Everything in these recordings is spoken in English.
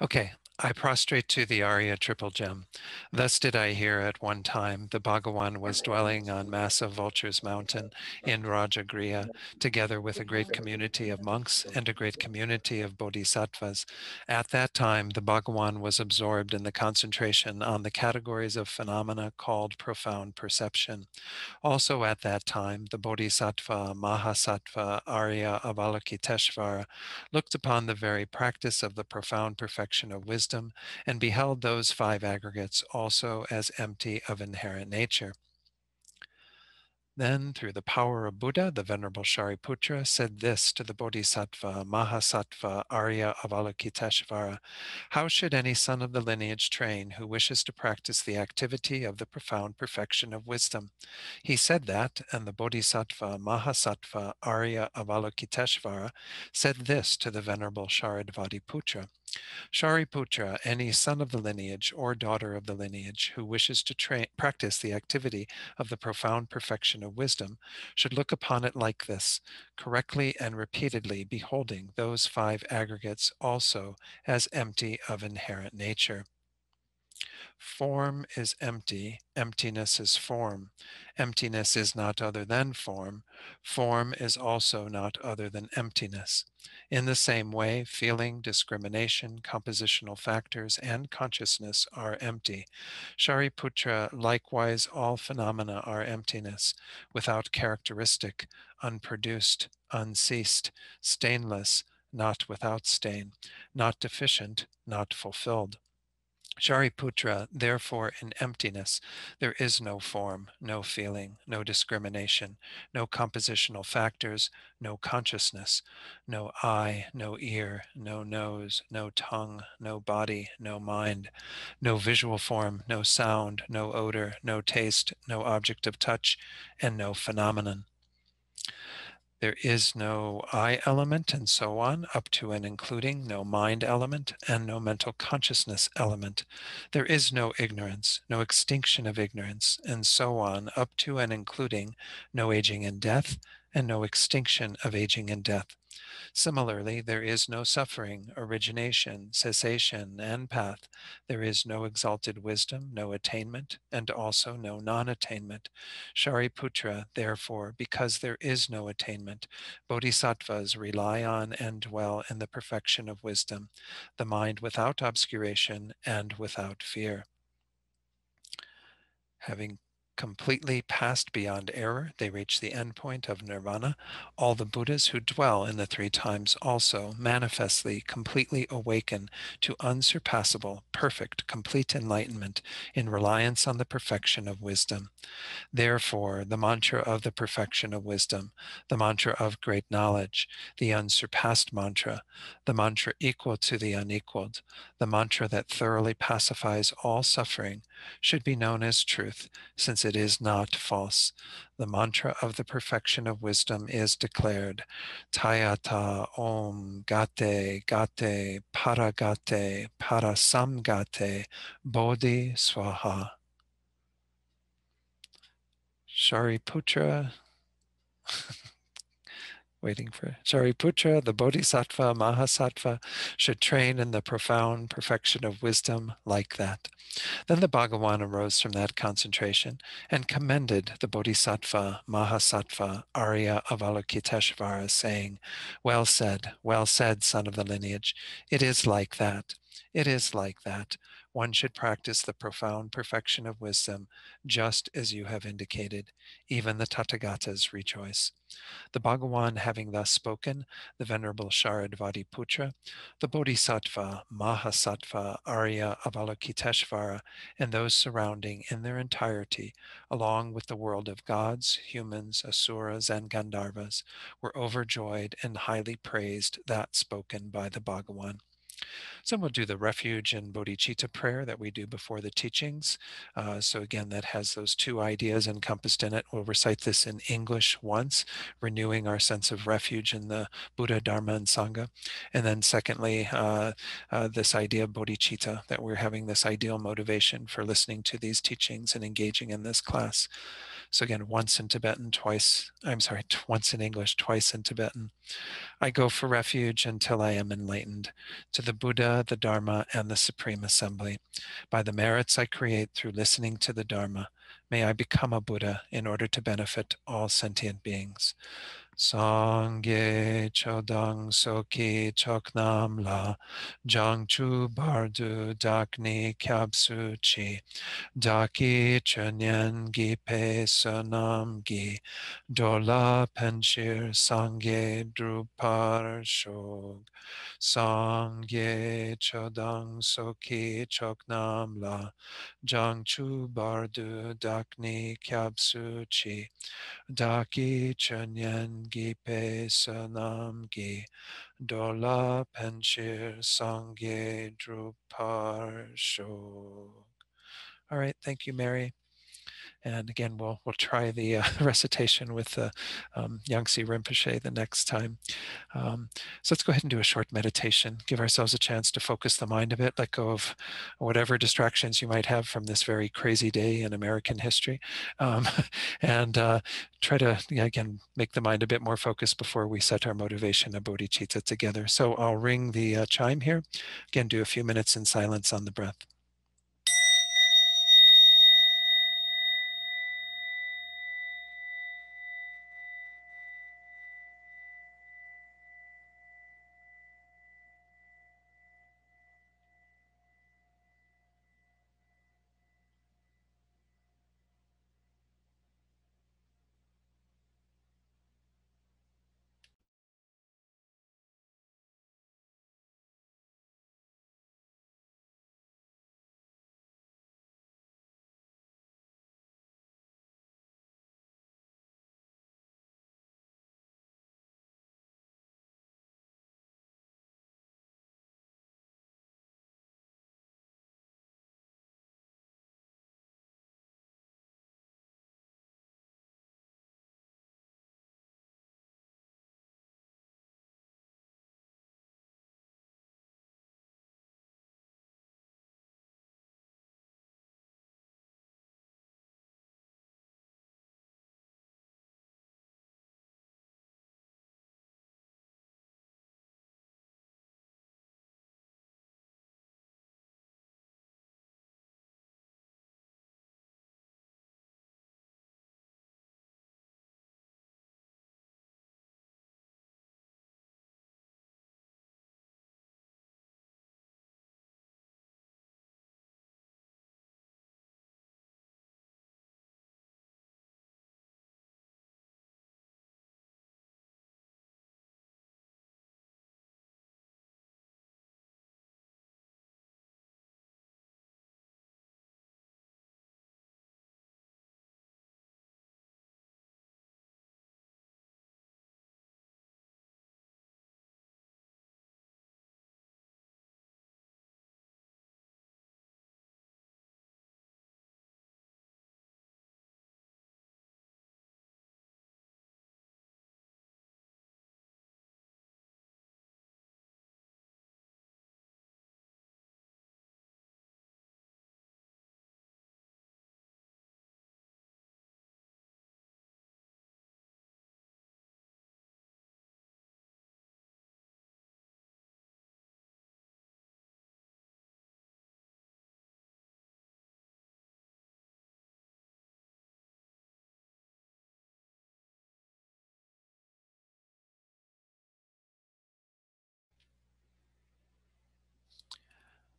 Okay, I prostrate to the Arya triple gem. Thus did I hear at one time the Bhagawan was dwelling on massive Vulture's mountain in Rajagriha, together with a great community of monks and a great community of bodhisattvas. At that time, the Bhagawan was absorbed in the concentration on the categories of phenomena called profound perception. Also at that time, the Bodhisattva, Mahasattva, Arya Avalokiteshvara looked upon the very practice of the profound perfection of wisdom and beheld those five aggregates also as empty of inherent nature. Then, through the power of Buddha, the Venerable Shariputra said this to the Bodhisattva, Mahasattva, Arya Avalokiteshvara: how should any son of the lineage train who wishes to practice the activity of the profound perfection of wisdom? He said that, and the Bodhisattva, Mahasattva, Arya Avalokiteshvara said this to the Venerable Shariputra: Shariputra, any son of the lineage or daughter of the lineage who wishes to practice the activity of the profound perfection of wisdom should look upon it like this, correctly and repeatedly beholding those five aggregates also as empty of inherent nature. Form is empty, emptiness is form. Emptiness is not other than form. Form is also not other than emptiness. In the same way, feeling, discrimination, compositional factors, and consciousness are empty. Shariputra, likewise, all phenomena are emptiness, without characteristic, unproduced, unceased, stainless, not without stain, not deficient, not fulfilled. Shariputra, therefore, in emptiness, there is no form, no feeling, no discrimination, no compositional factors, no consciousness, no eye, no ear, no nose, no tongue, no body, no mind, no visual form, no sound, no odor, no taste, no object of touch, and no phenomenon. There is no I element, and so on, up to and including no mind element and no mental consciousness element. There is no ignorance, no extinction of ignorance, and so on, up to and including no aging and death, and no extinction of aging and death. Similarly, there is no suffering, origination, cessation, and path. There is no exalted wisdom, no attainment, and also no non-attainment. Shariputra, therefore, because there is no attainment, bodhisattvas rely on and dwell in the perfection of wisdom, the mind without obscuration and without fear. Having completely passed beyond error, they reach the endpoint of nirvana. All the Buddhas who dwell in the three times also manifestly completely awaken to unsurpassable, perfect, complete enlightenment in reliance on the perfection of wisdom. Therefore, the mantra of the perfection of wisdom, the mantra of great knowledge, the unsurpassed mantra, the mantra equal to the unequaled, the mantra that thoroughly pacifies all suffering, should be known as truth, since it is not false. The mantra of the perfection of wisdom is declared: Tayata Om Gate Gate Paragate Parasamgate Bodhi Swaha. Shariputra, waiting for Shariputra, the Bodhisattva, Mahasattva, should train in the profound perfection of wisdom like that. Then the Bhagawan arose from that concentration and commended the Bodhisattva, Mahasattva, Arya Avalokiteshvara, saying, well said, son of the lineage. It is like that. It is like that. One should practice the profound perfection of wisdom, just as you have indicated. Even the Tathagatas rejoice. The Bhagawan having thus spoken, the Venerable Shariputra, the Bodhisattva, Mahasattva, Arya Avalokiteshvara, and those surrounding in their entirety, along with the world of gods, humans, asuras, and Gandharvas, were overjoyed and highly praised that spoken by the Bhagawan. So we'll do the refuge and bodhicitta prayer that we do before the teachings. So again, that has those two ideas encompassed in it. We'll recite this in English once, renewing our sense of refuge in the Buddha, Dharma, and Sangha. And then secondly, this idea of bodhicitta, that we're having this ideal motivation for listening to these teachings and engaging in this class. So again, once in Tibetan, once in English, twice in Tibetan. I go for refuge until I am enlightened, to the Buddha, the Dharma, and the Supreme Assembly. By the merits I create through listening to the Dharma, may I become a Buddha in order to benefit all sentient beings. Sangye chodang soki choknam la jangchu bardu dakni kyabsu chi daki chanyan gi pe sonam gi dola penshir sangye drupar shog sangye chodang soki choknam la jangchu bardu dakni kyabsu chi Daki Chanyan Gipe Sanam Gi Dola Penshir Sangye Drupar Shog. All right, thank you, Mary. And again, we'll try the recitation with Yangtze Rinpoche the next time. So let's go ahead and do a short meditation. Give ourselves a chance to focus the mind a bit, let go of whatever distractions you might have from this very crazy day in American history, and try to, again, make the mind a bit more focused before we set our motivation of bodhicitta together. So I'll ring the chime here. Again, do a few minutes in silence on the breath.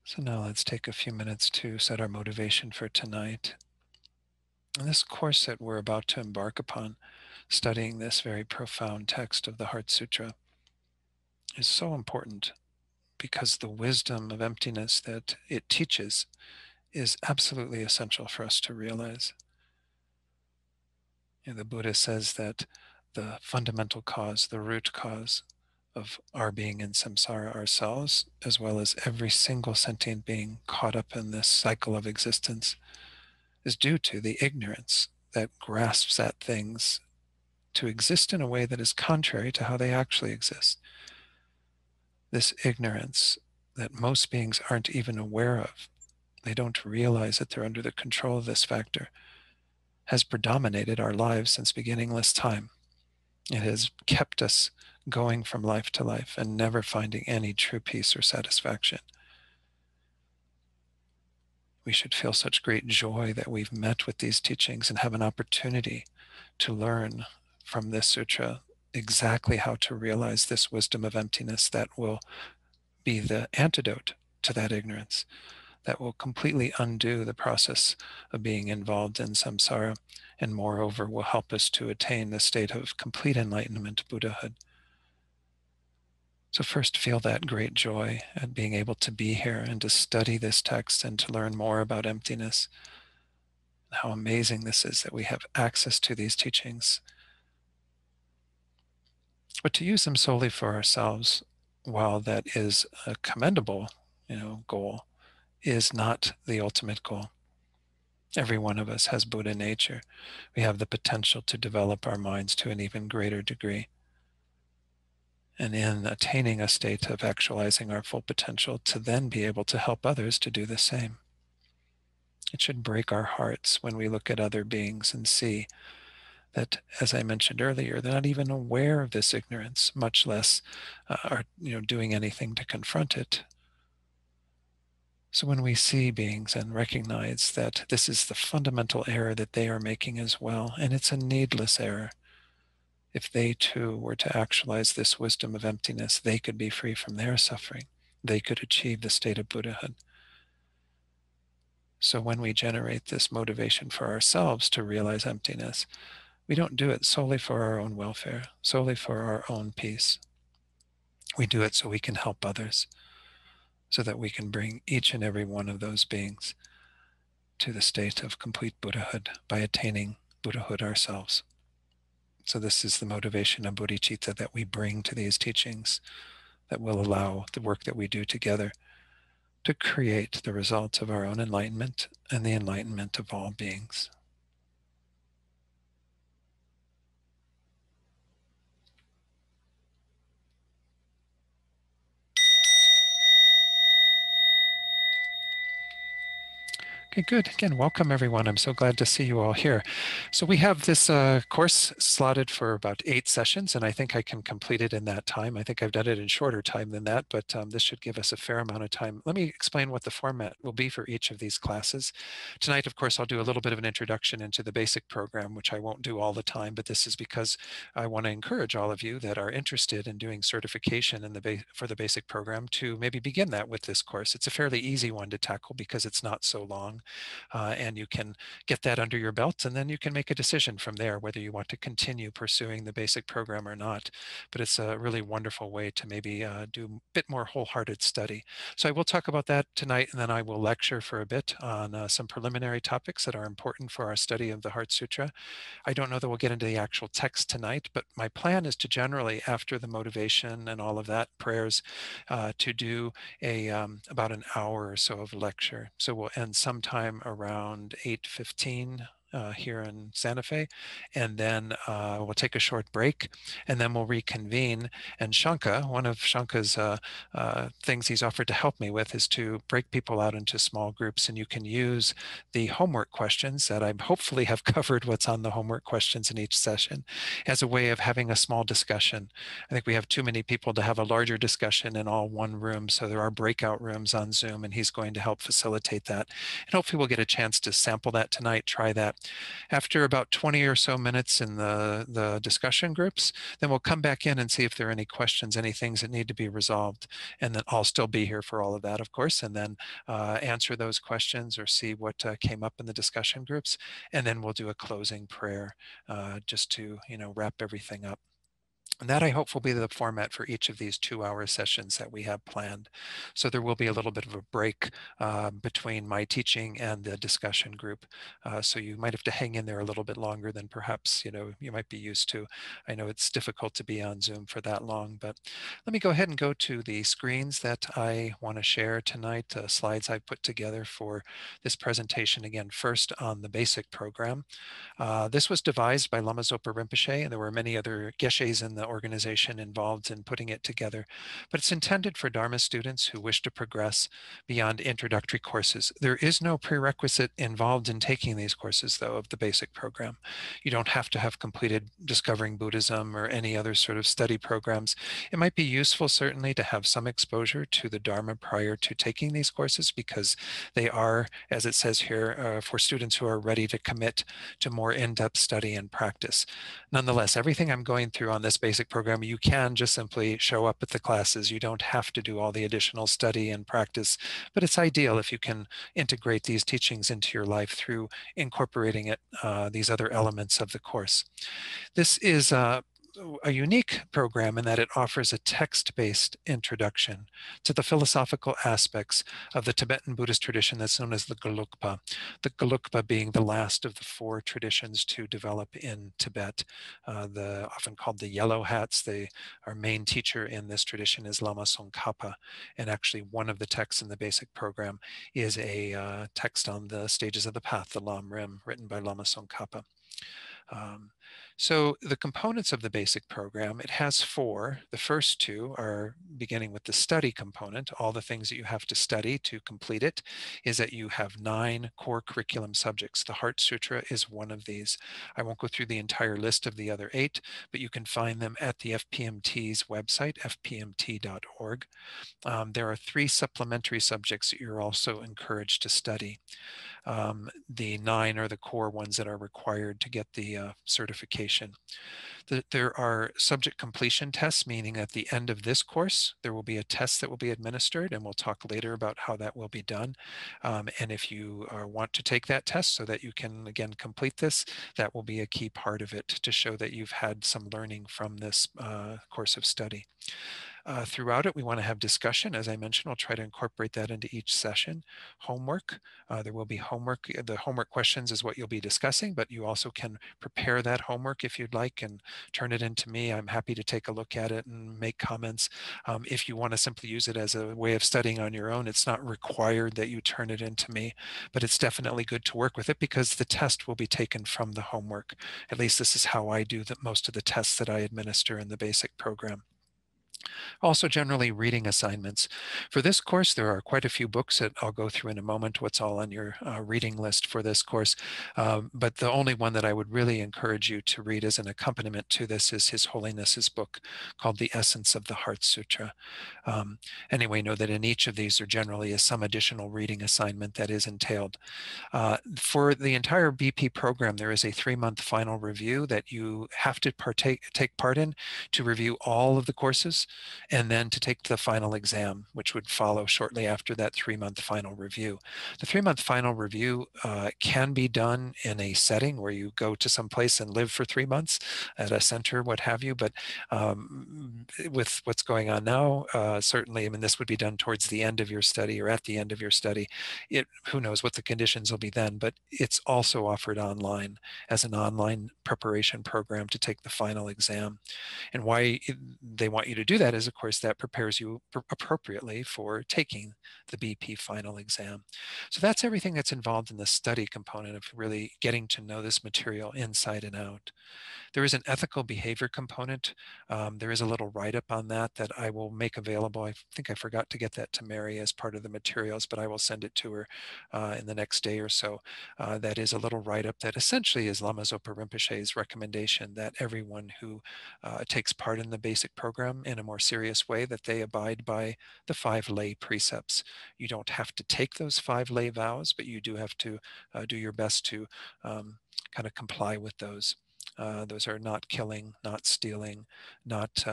So now let's take a few minutes to set our motivation for tonight. And this course that we're about to embark upon, studying this very profound text of the Heart Sutra, is so important because the wisdom of emptiness that it teaches is absolutely essential for us to realize. The Buddha says that the fundamental cause, the root cause of our being in samsara ourselves, as well as every single sentient being caught up in this cycle of existence, is due to the ignorance that grasps at things to exist in a way that is contrary to how they actually exist. This ignorance that most beings aren't even aware of. They don't realize that they're under the control of this factor. has predominated our lives since beginningless time. It has kept us going from life to life and never finding any true peace or satisfaction. We should feel such great joy that we've met with these teachings and have an opportunity to learn from this sutra exactly how to realize this wisdom of emptiness that will be the antidote to that ignorance, that will completely undo the process of being involved in samsara, and moreover will help us to attain the state of complete enlightenment, Buddhahood. So first, feel that great joy at being able to be here and to study this text and to learn more about emptiness. How amazing this is that we have access to these teachings. But to use them solely for ourselves, while that is a commendable, goal, is not the ultimate goal. Every one of us has Buddha nature. We have the potential to develop our minds to an even greater degree. And in attaining a state of actualizing our full potential, to then be able to help others to do the same. It should break our hearts when we look at other beings and see that, as I mentioned earlier, they're not even aware of this ignorance, much less are doing anything to confront it. So when we see beings and recognize that this is the fundamental error that they are making as well, and it's a needless error, if they too were to actualize this wisdom of emptiness, they could be free from their suffering. They could achieve the state of Buddhahood. So when we generate this motivation for ourselves to realize emptiness, we don't do it solely for our own welfare, solely for our own peace. We do it so we can help others, so that we can bring each and every one of those beings to the state of complete Buddhahood by attaining Buddhahood ourselves. So this is the motivation of bodhicitta that we bring to these teachings that will allow the work that we do together to create the results of our own enlightenment and the enlightenment of all beings. Okay, good. Again, welcome everyone. I'm so glad to see you all here. So we have this course slotted for about 8 sessions, and I think I can complete it in that time. I think I've done it in shorter time than that, but this should give us a fair amount of time. Let me explain what the format will be for each of these classes. Tonight, of course, I'll do a little bit of an introduction into the basic program, which I won't do all the time, but this is because I want to encourage all of you that are interested in doing certification for the basic program to maybe begin that with this course. It's a fairly easy one to tackle because it's not so long. And you can get that under your belt, and then you can make a decision from there whether you want to continue pursuing the basic program or not. But it's a really wonderful way to maybe do a bit more wholehearted study. So I will talk about that tonight, and then I will lecture for a bit on some preliminary topics that are important for our study of the Heart Sutra. I don't know that we'll get into the actual text tonight, but my plan is to generally, after the motivation and all of that, prayers, to do about an hour or so of lecture. So we'll end sometime around 8:15 here in Santa Fe, and then we'll take a short break, and then we'll reconvene. And Shanka, one of Shanka's things he's offered to help me with is to break people out into small groups, and you can use the homework questions that I hopefully have covered what's on the homework questions in each session as a way of having a small discussion. I think we have too many people to have a larger discussion in all one room, so there are breakout rooms on Zoom, and he's going to help facilitate that. And hopefully we'll get a chance to sample that tonight, try that. After about 20 or so minutes in the discussion groups, then we'll come back in and see if there are any questions, any things that need to be resolved. And then I'll still be here for all of that, of course, and then answer those questions or see what came up in the discussion groups. And then we'll do a closing prayer just to, wrap everything up. And that I hope will be the format for each of these 2-hour sessions that we have planned. So there will be a little bit of a break between my teaching and the discussion group. So you might have to hang in there a little bit longer than perhaps you might be used to. I know it's difficult to be on Zoom for that long, but let me go ahead and go to the screens that I want to share tonight, slides I put together for this presentation. Again, first on the basic program. This was devised by Lama Zopa Rinpoche, and there were many other geshes in the organization involved in putting it together, but it's intended for Dharma students who wish to progress beyond introductory courses. There is no prerequisite involved in taking these courses, though, of the basic program. You don't have to have completed Discovering Buddhism or any other sort of study programs. It might be useful, certainly, to have some exposure to the Dharma prior to taking these courses, because they are, as it says here, for students who are ready to commit to more in-depth study and practice. Nonetheless, everything I'm going through on this basic program, you can just simply show up at the classes. You don't have to do all the additional study and practice, but it's ideal if you can integrate these teachings into your life through incorporating these other elements of the course. This is a unique program in that it offers a text-based introduction to the philosophical aspects of the Tibetan Buddhist tradition that's known as the Gelugpa. The Gelugpa being the last of the 4 traditions to develop in Tibet, often called the Yellow Hats. Our main teacher in this tradition is Lama Tsongkhapa, and actually one of the texts in the basic program is a text on the stages of the path, the Lam Rim, written by Lama Tsongkhapa. So the components of the basic program, it has 4. The first 2 are beginning with the study component. All the things that you have to study to complete it is that you have 9 core curriculum subjects. The Heart Sutra is one of these. I won't go through the entire list of the other 8, but you can find them at the FPMT's website, fpmt.org. There are 3 supplementary subjects that you're also encouraged to study. The 9 are the core ones that are required to get the certification. There are subject completion tests, meaning at the end of this course, there will be a test that will be administered, and we'll talk later about how that will be done. And if you want to take that test so that you can, again, complete this, that will be a key part of it to show that you've had some learning from this course of study. Throughout it, we want to have discussion. As I mentioned, we'll try to incorporate that into each session. Homework, there will be homework. The homework questions is what you'll be discussing, but you also can prepare that homework if you'd like and turn it into me. I'm happy to take a look at it and make comments. If you want to simply use it as a way of studying on your own, it's not required that you turn it into me, but it's definitely good to work with it because the test will be taken from the homework. At least this is how I do most of the tests that I administer in the basic program. Also, generally reading assignments. For this course, there are quite a few books that I'll go through in a moment, what's all on your reading list for this course. But the only one that I would really encourage you to read as an accompaniment to this is His Holiness's book called The Essence of the Heart Sutra. Anyway, know that in each of these there generally is some additional reading assignment that is entailed. For the entire BP program, there is a 3-month final review that you have to take part in to review all of the courses and then to take the final exam, which would follow shortly after that 3-month final review. The 3-month final review can be done in a setting where you go to some place and live for 3 months at a center, what have you. But with what's going on now, certainly, I mean, this would be done towards the end of your study or at the end of your study. Who knows what the conditions will be then, but it's also offered online as an online preparation program to take the final exam. And why they want you to do that is, of course, that prepares you appropriately for taking the BP final exam. So that's everything that's involved in the study component of really getting to know this material inside and out. There is an ethical behavior component. There is a little write-up on that that I will make available. I think I forgot to get that to Mary as part of the materials, but I will send it to her in the next day or so. That is a little write-up that essentially is Lama Zopa Rinpoche's recommendation that everyone who takes part in the basic program in a more serious way, that they abide by the 5 lay precepts. You don't have to take those 5 lay vows, but you do have to do your best to kind of comply with those. Those are not killing, not stealing, not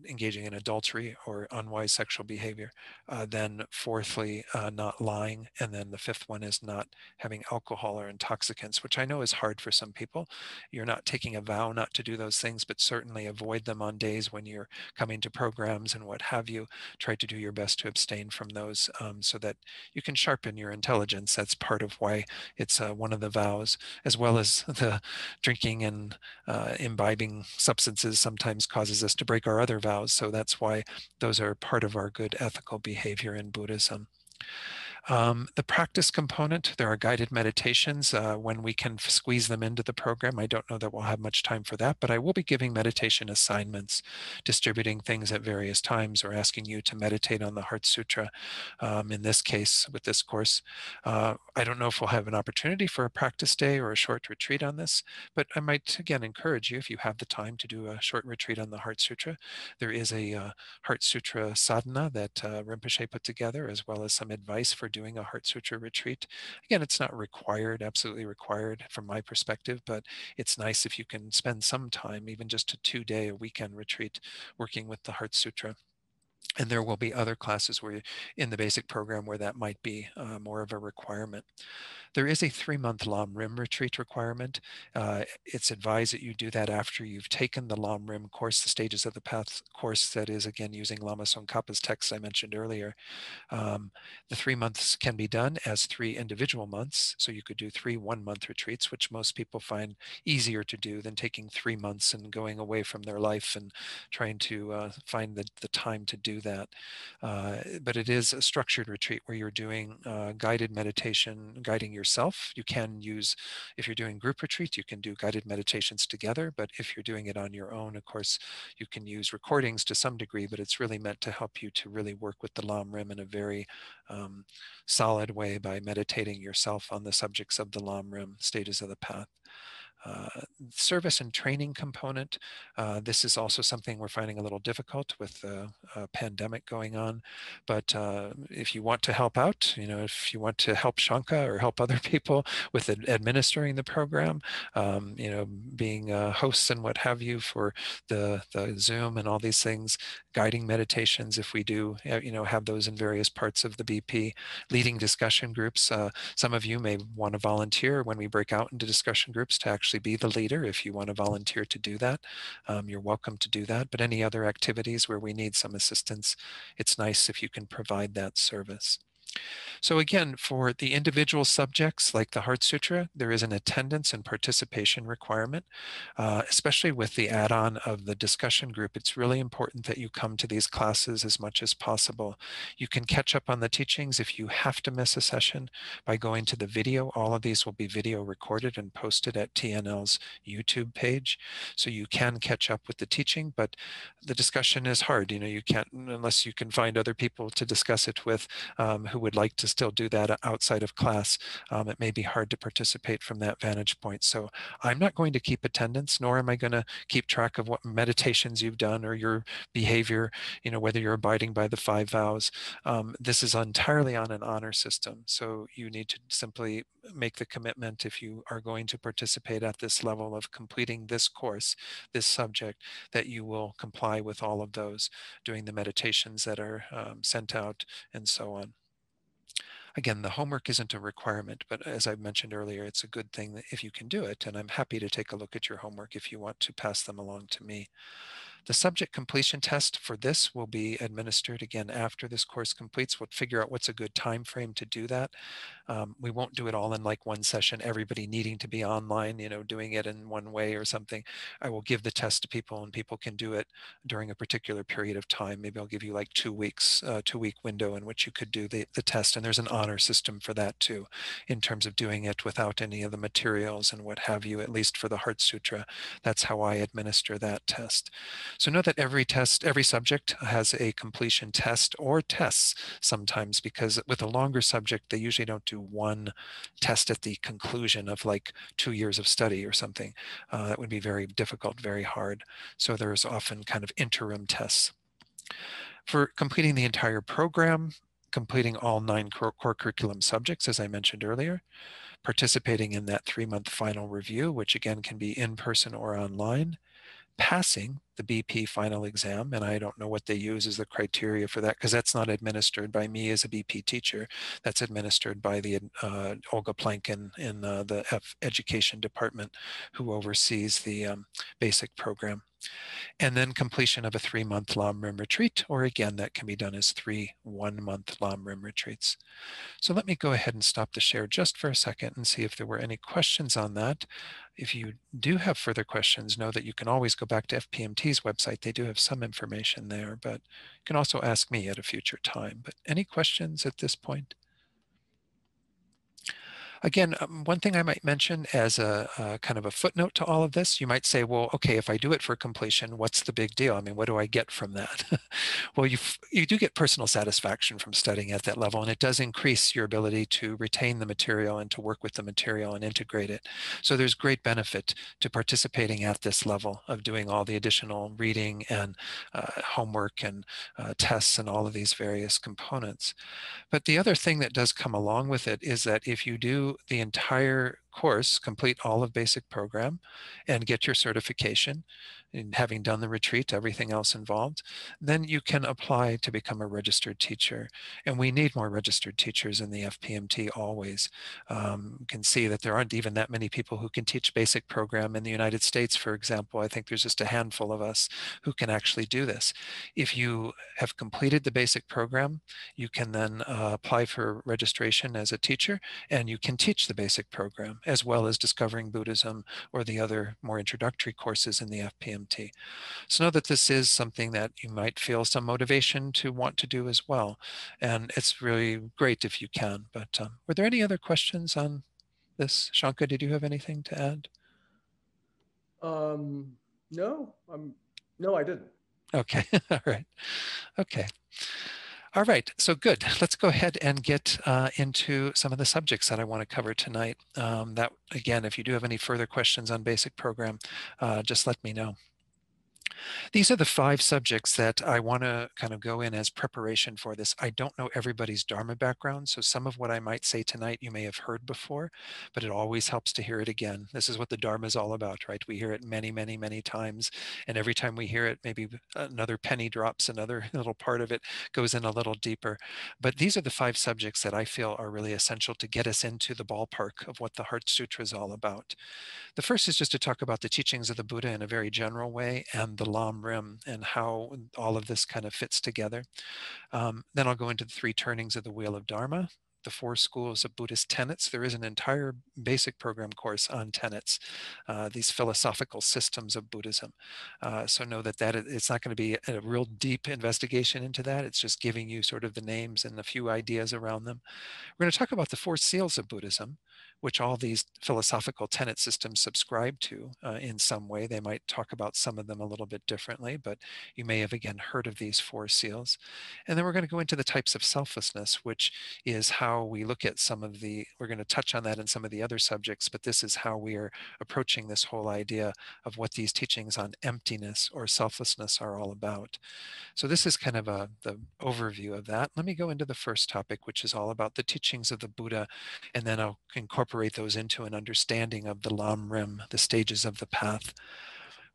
engaging in adultery or unwise sexual behavior. Then fourthly, not lying. And then the 5th one is not having alcohol or intoxicants, which I know is hard for some people. You're not taking a vow not to do those things, but certainly avoid them on days when you're coming to programs and what have you. Try to do your best to abstain from those so that you can sharpen your intelligence. That's part of why it's one of the vows, as well as the drinking and imbibing substances sometimes causes us to break our other vows. So that's why those are part of our good ethical behavior in Buddhism. The practice component, there are guided meditations when we can squeeze them into the program. I don't know that we'll have much time for that, but I will be giving meditation assignments, distributing things at various times, or asking you to meditate on the Heart Sutra. In this case, with this course, I don't know if we'll have an opportunity for a practice day or a short retreat on this, but I might, again, encourage you, if you have the time, to do a short retreat on the Heart Sutra. There is a Heart Sutra sadhana that Rinpoche put together, as well as some advice for doing a Heart Sutra retreat. Again, it's not required, absolutely required from my perspective, but it's nice if you can spend some time, even just a 2-day, a weekend retreat, working with the Heart Sutra. And there will be other classes where in the basic program where that might be more of a requirement. There is a 3-month Lam Rim retreat requirement. It's advised that you do that after you've taken the Lam Rim course, the Stages of the Path course, that is, again, using Lama Tsongkhapa's text I mentioned earlier. The 3 months can be done as 3 individual months. So you could do 3 1-month retreats, which most people find easier to do than taking 3 months and going away from their life and trying to find the time to do that. But it is a structured retreat where you're doing guided meditation, guiding yourself. You can use, if you're doing group retreats, you can do guided meditations together. But if you're doing it on your own, of course, you can use recordings to some degree, but it's really meant to help you to really work with the Lam Rim in a very solid way by meditating yourself on the subjects of the Lam Rim, stages of the path. Service and training component. This is also something we're finding a little difficult with the pandemic going on. But if you want to help out, if you want to help Shanka or help other people with administering the program, being hosts and what have you for the Zoom and all these things, guiding meditations, if we do, have those in various parts of the BP, leading discussion groups. Some of you may want to volunteer when we break out into discussion groups to actually be the leader. If you want to volunteer to do that, you're welcome to do that. But any other activities where we need some assistance, it's nice if you can provide that service. So again, for the individual subjects like the Heart Sutra, there is an attendance and participation requirement, especially with the add-on of the discussion group. It's really important that you come to these classes as much as possible. You can catch up on the teachings if you have to miss a session by going to the video. All of these will be video recorded and posted at TNL's YouTube page. So you can catch up with the teaching, but the discussion is hard. You can't, unless you can find other people to discuss it with who would like to still do that outside of class. It may be hard to participate from that vantage point. So I'm not going to keep attendance, nor am I going to keep track of what meditations you've done or your behavior, whether you're abiding by the 5 vows. This is entirely on an honor system. So you need to simply make the commitment, if you are going to participate at this level of completing this course, this subject, that you will comply with all of those, doing the meditations that are sent out and so on. Again, the homework isn't a requirement, but as I mentioned earlier, it's a good thing that if you can do it, and I'm happy to take a look at your homework if you want to pass them along to me. The subject completion test for this will be administered again after this course completes. We'll figure out what's a good time frame to do that. We won't do it all in like one session, everybody needing to be online, doing it in one way or something. I will give the test to people and people can do it during a particular period of time. Maybe I'll give you like 2 weeks, 2-week window in which you could do the test. And there's an honor system for that too, in terms of doing it without any of the materials and what have you, at least for the Heart Sutra. That's how I administer that test. So know that every test, every subject has a completion test or tests sometimes, because with a longer subject, they usually don't do one test at the conclusion of like 2 years of study or something. That would be very difficult, very hard. So there's often kind of interim tests. For completing the entire program, completing all 9 core curriculum subjects, as I mentioned earlier, participating in that 3-month final review, which again can be in person or online, passing the BP final exam, and I don't know what they use as the criteria for that, because that's not administered by me as a BP teacher. That's administered by the Olga Plankin in the education department, who oversees the basic program. And then completion of a 3-month Lam Rim retreat, or again, that can be done as 3 1-month Lam Rim retreats. So let me go ahead and stop the share just for a second and see if there were any questions on that. If you do have further questions, know that you can always go back to FPMT's website. They do have some information there, but you can also ask me at a future time. But any questions at this point? Again, one thing I might mention as a kind of a footnote to all of this, you might say, well, okay, if I do it for completion, what's the big deal? I mean, what do I get from that? Well, you do get personal satisfaction from studying at that level, and it does increase your ability to retain the material and to work with the material and integrate it. So there's great benefit to participating at this level of doing all the additional reading and homework and tests and all of these various components. But the other thing that does come along with it is that if you do the entire course, complete all of basic program and get your certification, and having done the retreat, everything else involved, then you can apply to become a registered teacher. And we need more registered teachers in the FPMT always. You can see that there aren't even that many people who can teach basic program in the United States, for example. I think there's just a handful of us who can actually do this. If you have completed the basic program, you can then apply for registration as a teacher, and you can teach the basic program as well as discovering Buddhism or the other more introductory courses in the FPMT. So know that this is something that you might feel some motivation to want to do as well. And it's really great if you can. But were there any other questions on this? Shanka, did you have anything to add? No, no, I didn't. Okay, all right. Okay. All right, so good. Let's go ahead and get into some of the subjects that I want to cover tonight. That, again, if you do have any further questions on basic program, just let me know. These are the 5 subjects that I want to kind of go in as preparation for this. I don't know everybody's Dharma background, so some of what I might say tonight you may have heard before, but it always helps to hear it again. This is what the Dharma is all about, right? We hear it many, many, many times, and every time we hear it, maybe another penny drops, another little part of it goes in a little deeper. But these are the 5 subjects that I feel are really essential to get us into the ballpark of what the Heart Sutra is all about. The first is just to talk about the teachings of the Buddha in a very general way and the Lam Rim and how all of this kind of fits together. Then I'll go into the 3 turnings of the Wheel of Dharma, the 4 schools of Buddhist tenets. There is an entire basic program course on tenets, these philosophical systems of Buddhism. So know that it's not going to be a real deep investigation into that. It's just giving you sort of the names and a few ideas around them. We're going to talk about the 4 seals of Buddhism, which all these philosophical tenet systems subscribe to in some way. They might talk about some of them a little bit differently, but you may have again heard of these 4 seals. And then we're going to go into the types of selflessness, which is how we look at we're going to touch on that in some of the other subjects, but this is how we are approaching this whole idea of what these teachings on emptiness or selflessness are all about. So this is kind of the overview of that. Let me go into the first topic, which is all about the teachings of the Buddha, and then I'll incorporate those into an understanding of the Lam Rim, the stages of the path.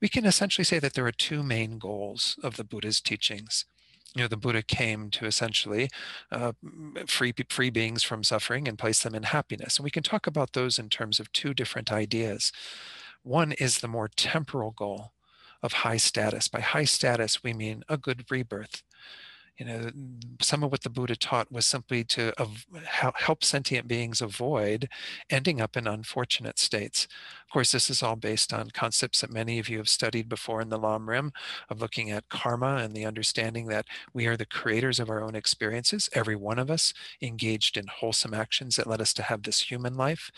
We can essentially say that there are 2 main goals of the Buddha's teachings. The Buddha came to essentially free beings from suffering and place them in happiness. And we can talk about those in terms of 2 different ideas. One is the more temporal goal of high status. By high status, we mean a good rebirth. Some of what the Buddha taught was simply to help sentient beings avoid ending up in unfortunate states. Of course, this is all based on concepts that many of you have studied before in the Lam Rim of looking at karma and the understanding that we are the creators of our own experiences. Every one of us engaged in wholesome actions that led us to have this human life.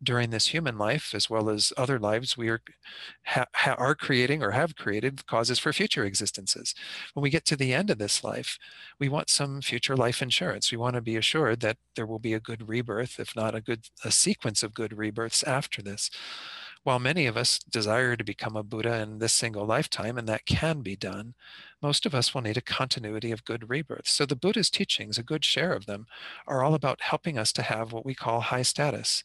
During this human life, as well as other lives, we are creating or have created causes for future existences. When we get to the end of this life, we want some future life insurance. We want to be assured that there will be a good rebirth, if not a sequence of good rebirths after this. While many of us desire to become a Buddha in this single lifetime, and that can be done, most of us will need a continuity of good rebirths. So the Buddha's teachings, a good share of them, are all about helping us to have what we call high status,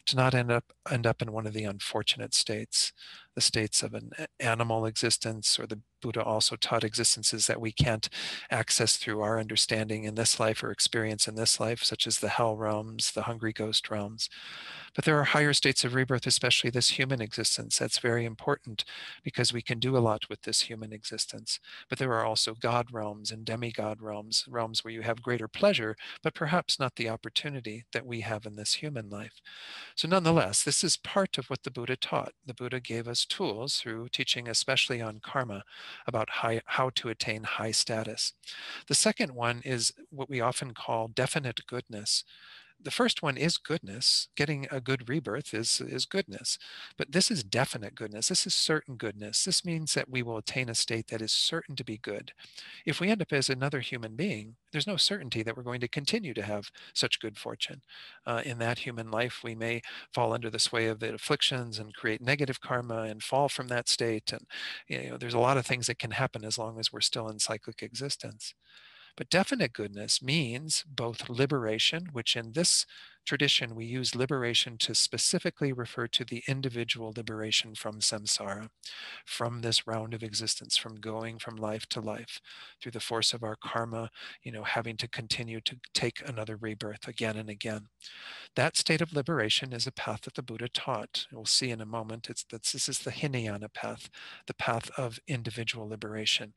to not end up in one of the unfortunate states, the states of an animal existence, or the Buddha also taught existences that we can't access through our understanding in this life or experience in this life, such as the hell realms, the hungry ghost realms. But there are higher states of rebirth, especially this human existence. That's very important because we can do a lot with this human existence. But there are also God realms and demigod realms, realms where you have greater pleasure, but perhaps not the opportunity that we have in this human life. So nonetheless, this is part of what the Buddha taught. The Buddha gave us tools through teaching, especially on karma, about how to attain high status. The second one is what we often call definite goodness. The first one is goodness. Getting a good rebirth is goodness. But this is definite goodness. This is certain goodness. This means that we will attain a state that is certain to be good. If we end up as another human being, there's no certainty that we're going to continue to have such good fortune. In that human life, we may fall under the sway of the afflictions and create negative karma and fall from that state. And there's a lot of things that can happen as long as we're still in cyclic existence. But definite goodness means both liberation, which in this tradition we use liberation to specifically refer to the individual liberation from samsara, from this round of existence, from going from life to life through the force of our karma, having to continue to take another rebirth again and again. That state of liberation is a path that the Buddha taught. We'll see in a moment. This is the Hinayana path, the path of individual liberation,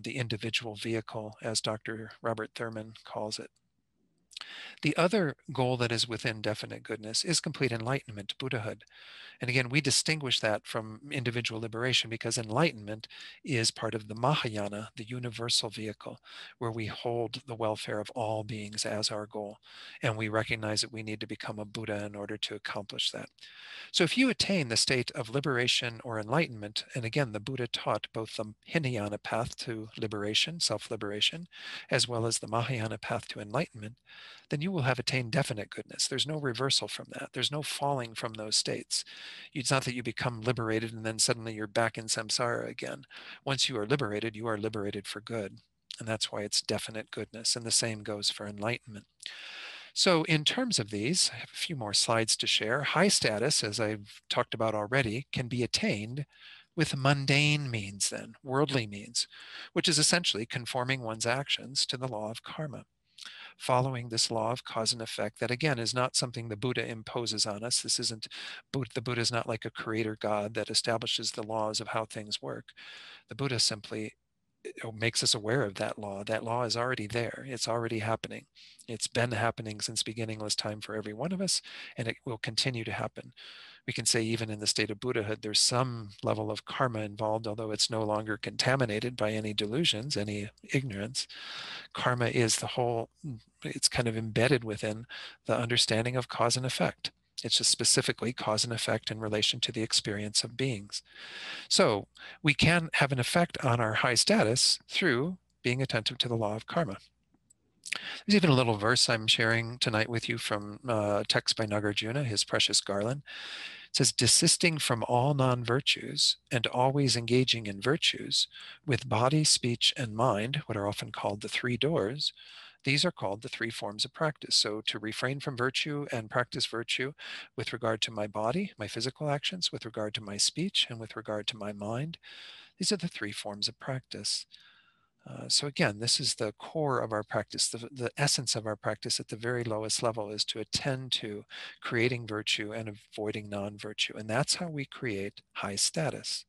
the individual vehicle, as Dr. Robert Thurman calls it. The other goal that is within definite goodness is complete enlightenment, Buddhahood. And again, we distinguish that from individual liberation because enlightenment is part of the Mahayana, the universal vehicle, where we hold the welfare of all beings as our goal. And we recognize that we need to become a Buddha in order to accomplish that. So if you attain the state of liberation or enlightenment, and again, the Buddha taught both the Hinayana path to liberation, self-liberation, as well as the Mahayana path to enlightenment, then you will have attained definite goodness. There's no reversal from that. There's no falling from those states. It's not that you become liberated and then suddenly you're back in samsara again. Once you are liberated for good. And that's why it's definite goodness. And the same goes for enlightenment. So in terms of these, I have a few more slides to share. High status, as I've talked about already, can be attained with mundane means then, worldly means, which is essentially conforming one's actions to the law of karma. Following this law of cause and effect, that again is not something the Buddha imposes on us. This isn't, the Buddha is not like a creator God that establishes the laws of how things work. The Buddha simply makes us aware of that law. That law is already there. It's already happening. It's been happening since beginningless time for every one of us, and it will continue to happen. We can say even in the state of Buddhahood, there's some level of karma involved, although it's no longer contaminated by any delusions, any ignorance. Karma is the whole, it's kind of embedded within the understanding of cause and effect. It's just specifically cause and effect in relation to the experience of beings. So we can have an effect on our high status through being attentive to the law of karma. There's even a little verse I'm sharing tonight with you from a text by Nagarjuna, his precious Garland. It says, desisting from all non-virtues and always engaging in virtues with body, speech, and mind, what are often called the three doors, these are called the three forms of practice. So to refrain from virtue and practice virtue with regard to my body, my physical actions, with regard to my speech, and with regard to my mind, these are the three forms of practice. So again, this is the core of our practice. The essence of our practice at the very lowest level is to attend to creating virtue and avoiding non-virtue. And that's how we create high status.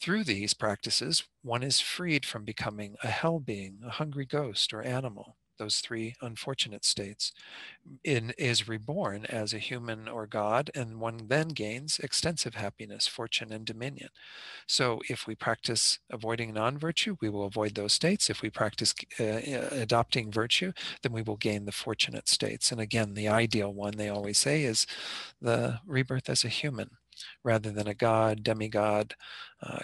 Through these practices, one is freed from becoming a hell being, a hungry ghost, or animal, those three unfortunate states, is reborn as a human or God, and one then gains extensive happiness, fortune, and dominion. So if we practice avoiding non-virtue, we will avoid those states. If we practice adopting virtue, then we will gain the fortunate states. And again, the ideal one, they always say, is the rebirth as a human rather than a god, demigod.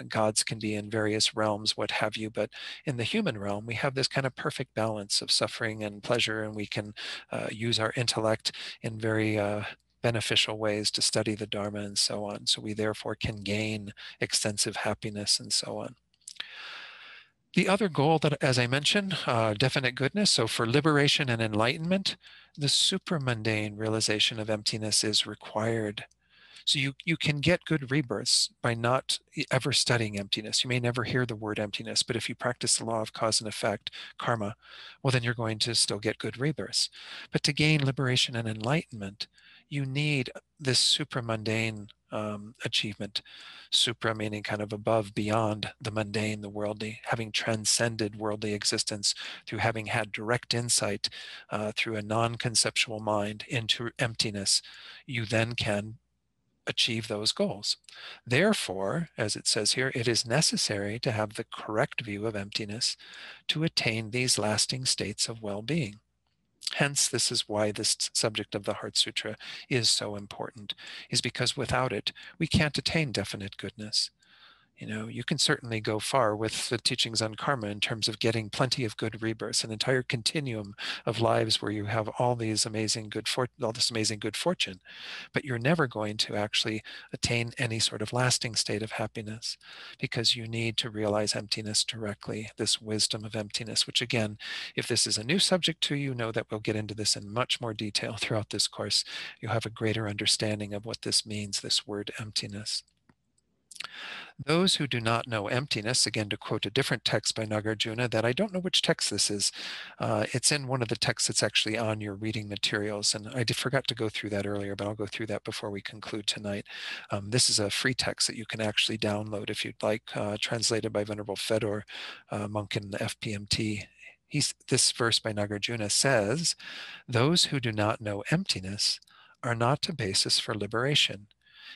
Gods can be in various realms, what have you, but in the human realm, we have this kind of perfect balance of suffering and pleasure, and we can use our intellect in very beneficial ways to study the Dharma and so on. So we therefore can gain extensive happiness and so on. The other goal that, as I mentioned, definite goodness. So for liberation and enlightenment, the supramundane realization of emptiness is required. So you can get good rebirths by not ever studying emptiness. You may never hear the word emptiness, but if you practice the law of cause and effect, karma, well, then you're going to still get good rebirths. But to gain liberation and enlightenment, you need this supramundane achievement. Supra meaning kind of above, beyond the mundane, the worldly, having transcended worldly existence through having had direct insight through a non-conceptual mind into emptiness. You then can achieve those goals. Therefore, as it says here, it is necessary to have the correct view of emptiness to attain these lasting states of well-being. hence this is why this subject of the Heart Sutra is so important, is because without it, we can't attain definite goodness. You know, you can certainly go far with the teachings on karma in terms of getting plenty of good rebirths, an entire continuum of lives where you have all this amazing good fortune, but you're never going to actually attain any sort of lasting state of happiness, because you need to realize emptiness directly, this wisdom of emptiness, which again, if this is a new subject to you, know that we'll get into this in much more detail throughout this course. You'll have a greater understanding of what this means, this word emptiness. Those who do not know emptiness, again, to quote a different text by Nagarjuna, that I don't know which text this is. It's in one of the texts that's actually on your reading materials. And I forgot to go through that earlier, but I'll go through that before we conclude tonight. This is a free text that you can actually download if you'd like, translated by Venerable Fedor, monk in the FPMT. This verse by Nagarjuna says, "Those who do not know emptiness are not a basis for liberation.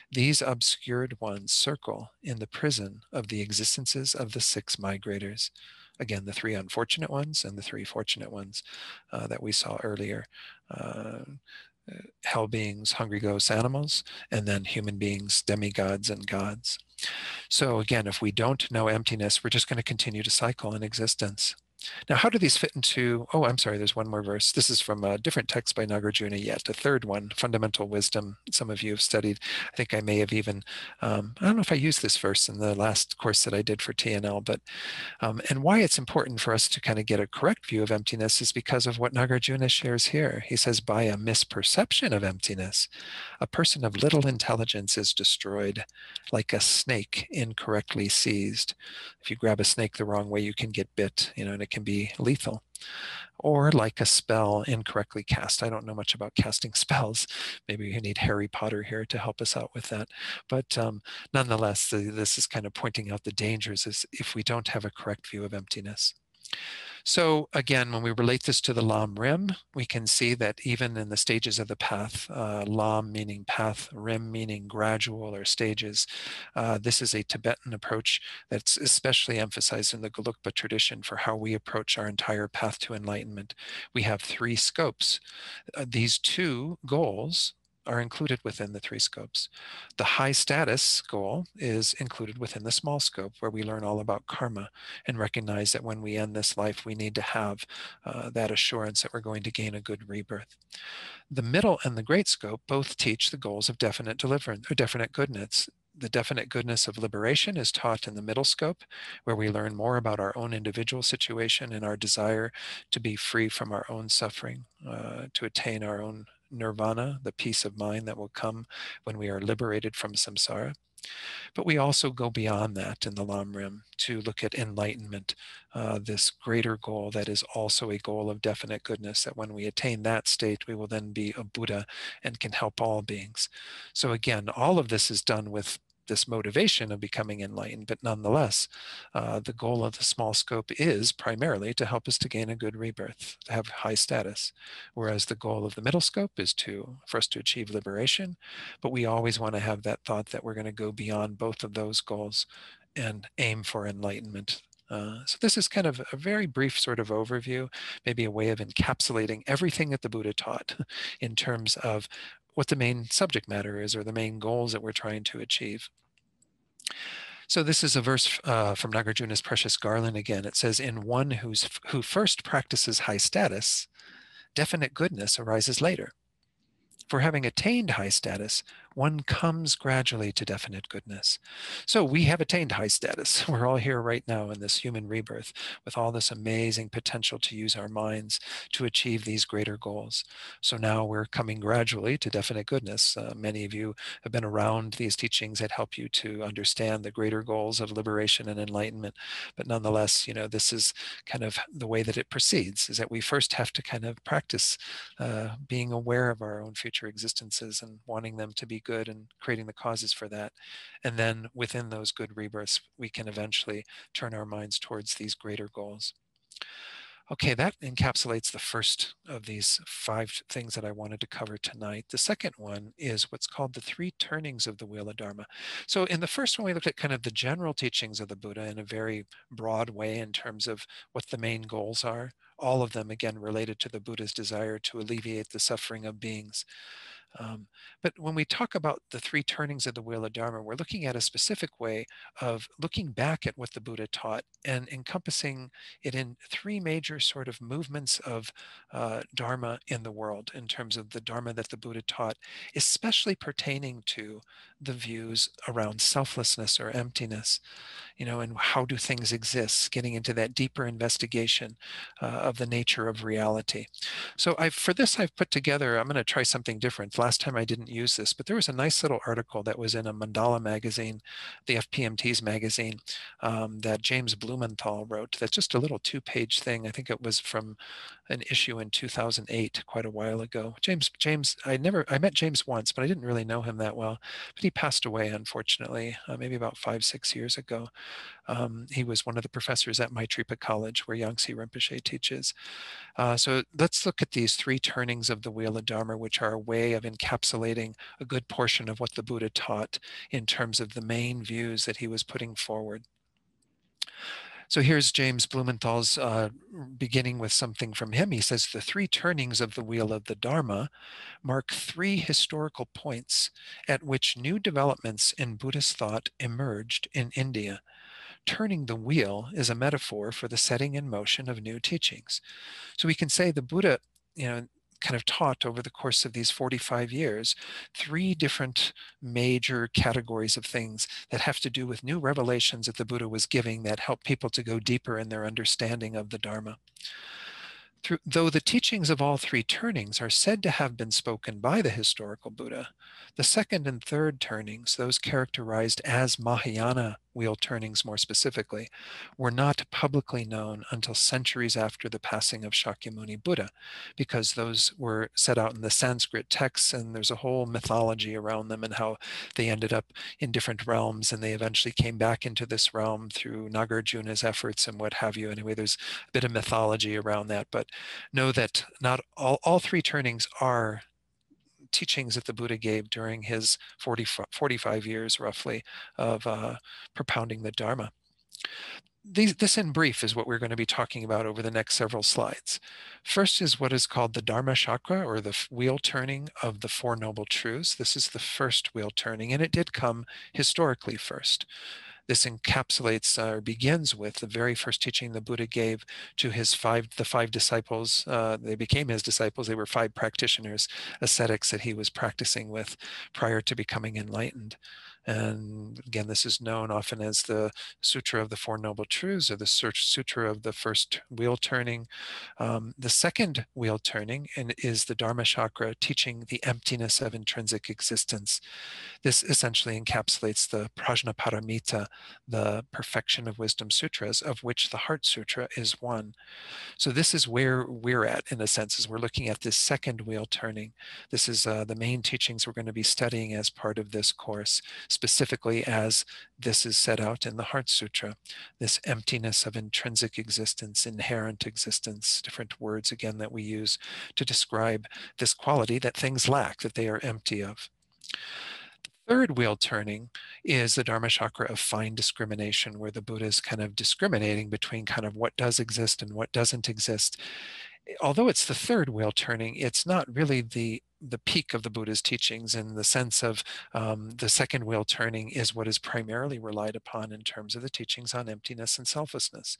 These obscured ones circle in the prison of the existences of the six migrators." Again, the three unfortunate ones and the three fortunate ones that we saw earlier. Uh, Hell beings, hungry ghosts, animals, and then human beings, demigods, and gods. So again, if we don't know emptiness, we're just going to continue to cycle in existence. Now, how do these fit into, oh, I'm sorry, there's one more verse. This is from a different text by Nagarjuna yet, the third one, Fundamental Wisdom. Some of you have studied. I think I may have even, I don't know if I used this verse in the last course that I did for TNL, but, and why it's important for us to kind of get a correct view of emptiness is because of what Nagarjuna shares here. He says, by a misperception of emptiness, a person of little intelligence is destroyed, like a snake incorrectly seized. If you grab a snake the wrong way, you can get bit, and it can be lethal. Or like a spell incorrectly cast. I don't know much about casting spells. Maybe we need Harry Potter here to help us out with that. But nonetheless, this is kind of pointing out the dangers is if we don't have a correct view of emptiness. So again, when we relate this to the Lam Rim, we can see that even in the stages of the path, Lam meaning path, Rim meaning gradual or stages, this is a Tibetan approach that's especially emphasized in the Gelugpa tradition for how we approach our entire path to enlightenment. We have three scopes. These two goals are included within the three scopes. The high status goal is included within the small scope, where we learn all about karma and recognize that when we end this life, we need to have that assurance that we're going to gain a good rebirth. The middle and the great scope both teach the goals of definite deliverance or definite goodness. The definite goodness of liberation is taught in the middle scope, where we learn more about our own individual situation and our desire to be free from our own suffering, to attain our own nirvana, the peace of mind that will come when we are liberated from samsara. But we also go beyond that in the Lam Rim to look at enlightenment, this greater goal that is also a goal of definite goodness, that when we attain that state, we will then be a Buddha and can help all beings. So again, all of this is done with this motivation of becoming enlightened, but nonetheless, the goal of the small scope is primarily to help us to gain a good rebirth, to have high status, whereas the goal of the middle scope is for us to achieve liberation. But we always want to have that thought that we're going to go beyond both of those goals and aim for enlightenment. So this is kind of a very brief sort of overview, maybe a way of encapsulating everything that the Buddha taught in terms of what the main subject matter is or the main goals that we're trying to achieve. So this is a verse from Nagarjuna's Precious Garland again. It says, in one who first practices high status, definite goodness arises later. For having attained high status, one comes gradually to definite goodness. So we have attained high status. We're all here right now in this human rebirth with all this amazing potential to use our minds to achieve these greater goals. So now we're coming gradually to definite goodness. Many of you have been around these teachings that help you to understand the greater goals of liberation and enlightenment. But nonetheless, this is kind of the way that it proceeds, is that we first have to kind of practice being aware of our own future existences and wanting them to be good and creating the causes for that. And then within those good rebirths, we can eventually turn our minds towards these greater goals. Okay, that encapsulates the first of these 5 things that I wanted to cover tonight. The second one is what's called the 3 turnings of the Wheel of Dharma. So in the first one, we looked at kind of the general teachings of the Buddha in a very broad way in terms of what the main goals are. All of them, again, related to the Buddha's desire to alleviate the suffering of beings. But when we talk about the 3 turnings of the Wheel of Dharma, we're looking at a specific way of looking back at what the Buddha taught and encompassing it in 3 major sort of movements of Dharma in the world in terms of the Dharma that the Buddha taught, especially pertaining to the views around selflessness or emptiness, and how do things exist, getting into that deeper investigation of the nature of reality. So for this, I've put together, I'm going to try something different. Last time I didn't use this, but there was a nice little article that was in a Mandala magazine, the FPMT's magazine, that James Blumenthal wrote. That's just a little 2-page thing. I think it was from an issue in 2008, quite a while ago. I met James once, but I didn't really know him that well. But he passed away, unfortunately, maybe about 5-6 years ago. He was one of the professors at Maitripa College, where Yangtze Rinpoche teaches. So let's look at these 3 turnings of the Wheel of Dharma, which are a way of encapsulating a good portion of what the Buddha taught in terms of the main views that he was putting forward. So here's James Blumenthal's beginning with something from him. He says, the 3 turnings of the Wheel of the Dharma mark 3 historical points at which new developments in Buddhist thought emerged in India. Turning the wheel is a metaphor for the setting in motion of new teachings. So we can say the Buddha, kind of taught over the course of these 45 years, 3 different major categories of things that have to do with new revelations that the Buddha was giving that help people to go deeper in their understanding of the Dharma. Though the teachings of all 3 turnings are said to have been spoken by the historical Buddha, the second and third turnings, those characterized as Mahayana wheel turnings more specifically, were not publicly known until centuries after the passing of Shakyamuni Buddha, because those were set out in the Sanskrit texts, and there's a whole mythology around them and how they ended up in different realms, and they eventually came back into this realm through Nagarjuna's efforts and what have you. Anyway, there's a bit of mythology around that, but know that not all 3 turnings are teachings that the Buddha gave during his 45 years roughly of propounding the Dharma. This in brief is what we're going to be talking about over the next several slides. First is what is called the Dharma Chakra, or the wheel turning of the 4 Noble Truths. This is the first wheel turning, and it did come historically first. This encapsulates or begins with the very first teaching the Buddha gave to the 5 disciples. They became his disciples. They were 5 practitioners, ascetics that he was practicing with prior to becoming enlightened. And again, this is known often as the Sutra of the 4 Noble Truths, or the Sutra of the first wheel turning. The second wheel turning is the Dharma Chakra, teaching the emptiness of intrinsic existence. This essentially encapsulates the Prajnaparamita, the Perfection of Wisdom Sutras, of which the Heart Sutra is one. So this is where we're at, in a sense, as we're looking at this second wheel turning. This is the main teachings we're going to be studying as part of this course, specifically as this is set out in the Heart Sutra, this emptiness of intrinsic existence, inherent existence, different words again that we use to describe this quality that things lack, that they are empty of. Third wheel turning is the Dharma Chakra of fine discrimination, where the Buddha is kind of discriminating between kind of what does exist and what doesn't exist. Although it's the third wheel turning, it's not really the peak of the Buddha's teachings, in the sense of the second wheel turning is what is primarily relied upon in terms of the teachings on emptiness and selflessness.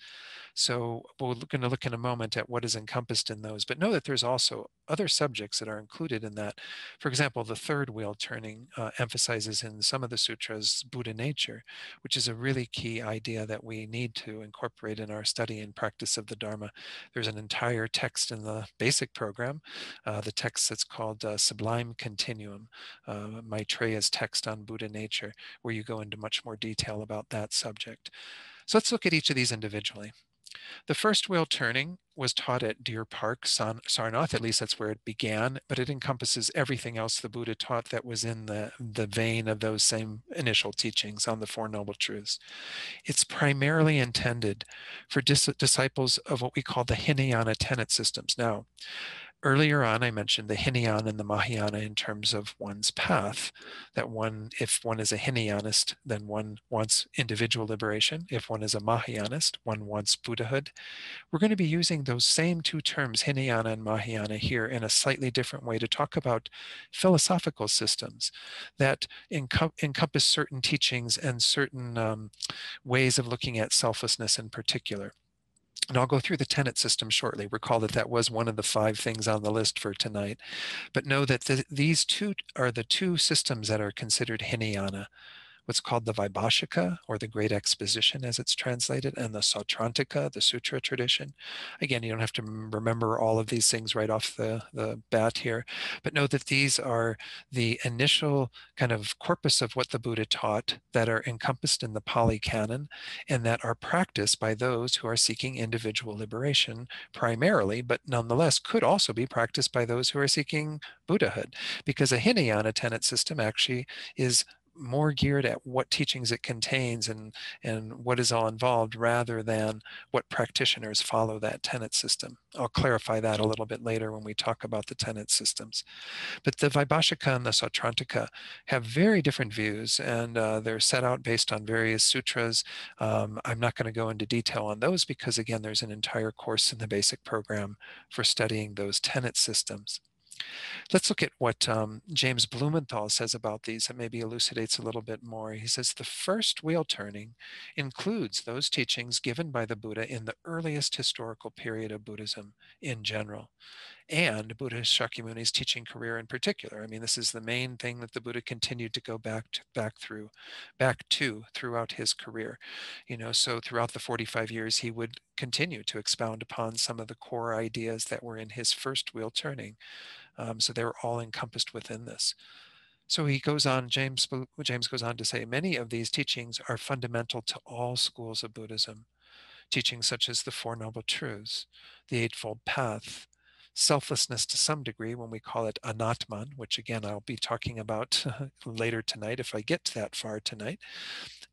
So we're going to look in a moment at what is encompassed in those, but know that there's also other subjects that are included in that. For example, the third wheel turning emphasizes in some of the sutras Buddha nature, which is a really key idea that we need to incorporate in our study and practice of the Dharma. There's an entire text in the basic program, the text that's called Sublime Continuum, Maitreya's text on Buddha nature, where you go into much more detail about that subject. So let's look at each of these individually. The first wheel turning was taught at Deer Park, Sarnath, at least that's where it began, but it encompasses everything else the Buddha taught that was in the vein of those same initial teachings on the Four Noble Truths. It's primarily intended for disciples of what we call the Hinayana tenet systems. Now, earlier on, I mentioned the Hinayana and the Mahayana in terms of one's path. That one, if one is a Hinayanist, then one wants individual liberation. If one is a Mahayanist, one wants Buddhahood. We're going to be using those same two terms, Hinayana and Mahayana, here in a slightly different way to talk about philosophical systems that encompass certain teachings and certain ways of looking at selflessness in particular. And I'll go through the tenet system shortly. Recall that that was one of the 5 things on the list for tonight. But know that these two are the two systems that are considered Hinayana, what's called the Vaibhashika, or the Great Exposition as it's translated, and the Sautrantika, the Sutra tradition. Again, you don't have to remember all of these things right off the bat here, but know that these are the initial kind of corpus of what the Buddha taught that are encompassed in the Pali Canon and that are practiced by those who are seeking individual liberation primarily, but nonetheless could also be practiced by those who are seeking Buddhahood, because a Hinayana tenet system actually is more geared at what teachings it contains and what is all involved rather than what practitioners follow that tenet system. I'll clarify that a little bit later when we talk about the tenet systems. But the Vaibhashika and the Sautrantika have very different views, and they're set out based on various sutras. I'm not going to go into detail on those because, again, there's an entire course in the basic program for studying those tenet systems. Let's look at what James Blumenthal says about these. That maybe elucidates a little bit more. He says the first wheel turning includes those teachings given by the Buddha in the earliest historical period of Buddhism in general, and Buddhist Shakyamuni's teaching career in particular. I mean, this is the main thing that the Buddha continued to go back to throughout his career. So throughout the 45 years, he would continue to expound upon some of the core ideas that were in his first wheel turning. So they were all encompassed within this. So he goes on, James goes on to say, many of these teachings are fundamental to all schools of Buddhism. Teachings such as the Four Noble Truths, the Eightfold Path, selflessness to some degree when we call it anatman, which again I'll be talking about later tonight if I get to that far tonight,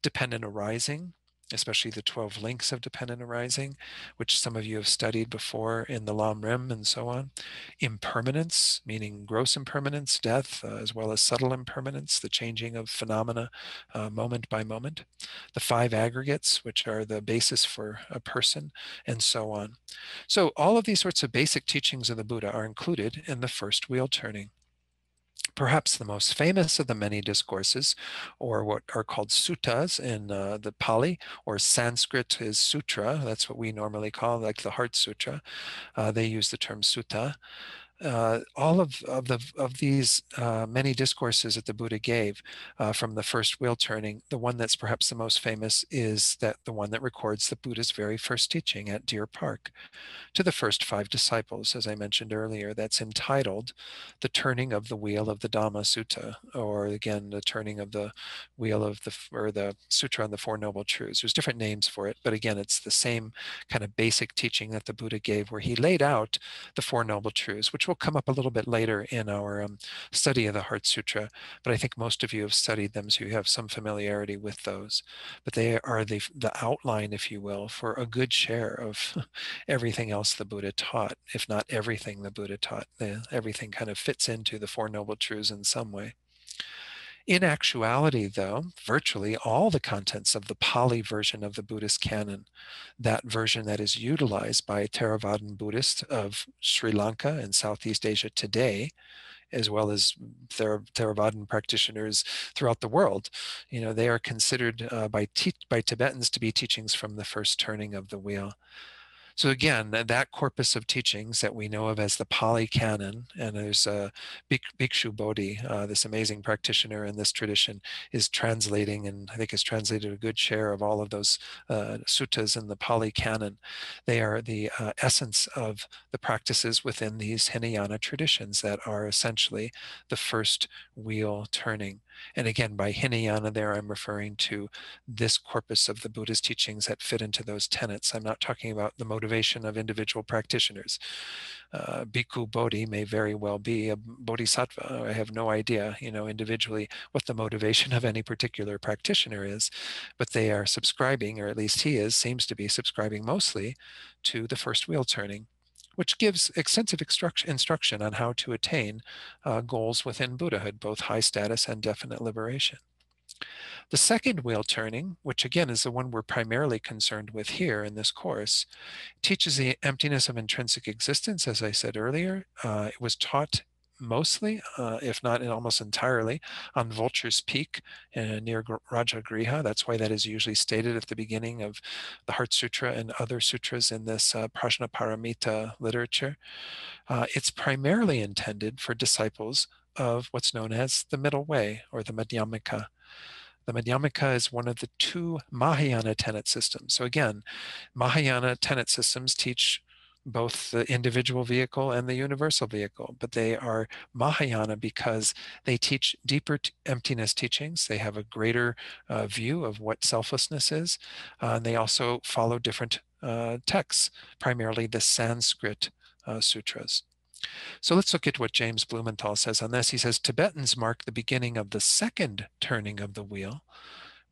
dependent arising, especially the 12 links of dependent arising, which some of you have studied before in the Lam Rim and so on. Impermanence, meaning gross impermanence, death, as well as subtle impermanence, the changing of phenomena moment by moment. The 5 aggregates, which are the basis for a person, and so on. So all of these sorts of basic teachings of the Buddha are included in the first wheel turning. Perhaps the most famous of the many discourses, or what are called suttas in the Pali, or Sanskrit is sutra. That's what we normally call, like the Heart Sutra. They use the term sutta. All of these many discourses that the Buddha gave from the first wheel turning, the one that's perhaps the most famous is the one that records the Buddha's very first teaching at Deer Park to the first 5 disciples, as I mentioned earlier, that's entitled The Turning of the Wheel of the Dhamma Sutta, or again, the turning of the wheel of the Sutra on the Four Noble Truths. There's different names for it, but again, it's the same kind of basic teaching that the Buddha gave where he laid out the Four Noble Truths, which will come up a little bit later in our study of the Heart Sutra, but I think most of you have studied them, so you have some familiarity with those. But they are the outline, if you will, for a good share of everything else the Buddha taught, if not everything the Buddha taught. Everything kind of fits into the Four Noble Truths in some way. In actuality, though, virtually all the contents of the Pali version of the Buddhist canon, that version that is utilized by Theravadan Buddhists of Sri Lanka and Southeast Asia today, as well as Theravadan practitioners throughout the world, they are considered by Tibetans to be teachings from the first turning of the wheel. So again, that corpus of teachings that we know of as the Pali Canon, and there's Bhikshu Bodhi, this amazing practitioner in this tradition, is translating, and I think has translated a good share of all of those suttas in the Pali Canon. They are the essence of the practices within these Hinayana traditions that are essentially the first wheel turning. And again, by Hinayana there, I'm referring to this corpus of the Buddha's teachings that fit into those tenets. I'm not talking about the motivation of individual practitioners. Bhikkhu Bodhi may very well be a bodhisattva. I have no idea, individually what the motivation of any particular practitioner is, but they are subscribing, or at least he seems to be subscribing mostly to the first wheel turning, which gives extensive instruction on how to attain goals within Buddhahood, both high status and definite liberation. The second wheel turning, which again is the one we're primarily concerned with here in this course, teaches the emptiness of intrinsic existence, as I said earlier. It was taught mostly, if not almost entirely, on Vulture's Peak near Rajagriha. That's why that is usually stated at the beginning of the Heart Sutra and other sutras in this Prajnaparamita literature. It's primarily intended for disciples of what's known as the middle way, or the Madhyamika. The Madhyamika is one of the two Mahayana tenet systems. So again, Mahayana tenet systems teach both the individual vehicle and the universal vehicle, but they are Mahayana because they teach deeper emptiness teachings. They have a greater view of what selflessness is. And they also follow different texts, primarily the Sanskrit sutras. So let's look at what James Blumenthal says on this. He says, Tibetans mark the beginning of the second turning of the wheel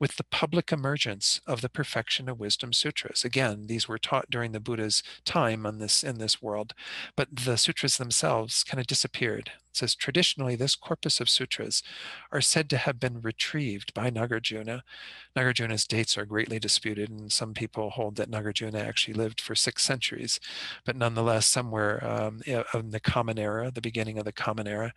with the public emergence of the Perfection of Wisdom Sutras. Again, these were taught during the Buddha's time in this world, but the sutras themselves kind of disappeared. It says, traditionally, this corpus of sutras are said to have been retrieved by Nagarjuna. Nagarjuna's dates are greatly disputed, and some people hold that Nagarjuna actually lived for 6 centuries, but nonetheless, somewhere in the Common Era, the beginning of the Common Era,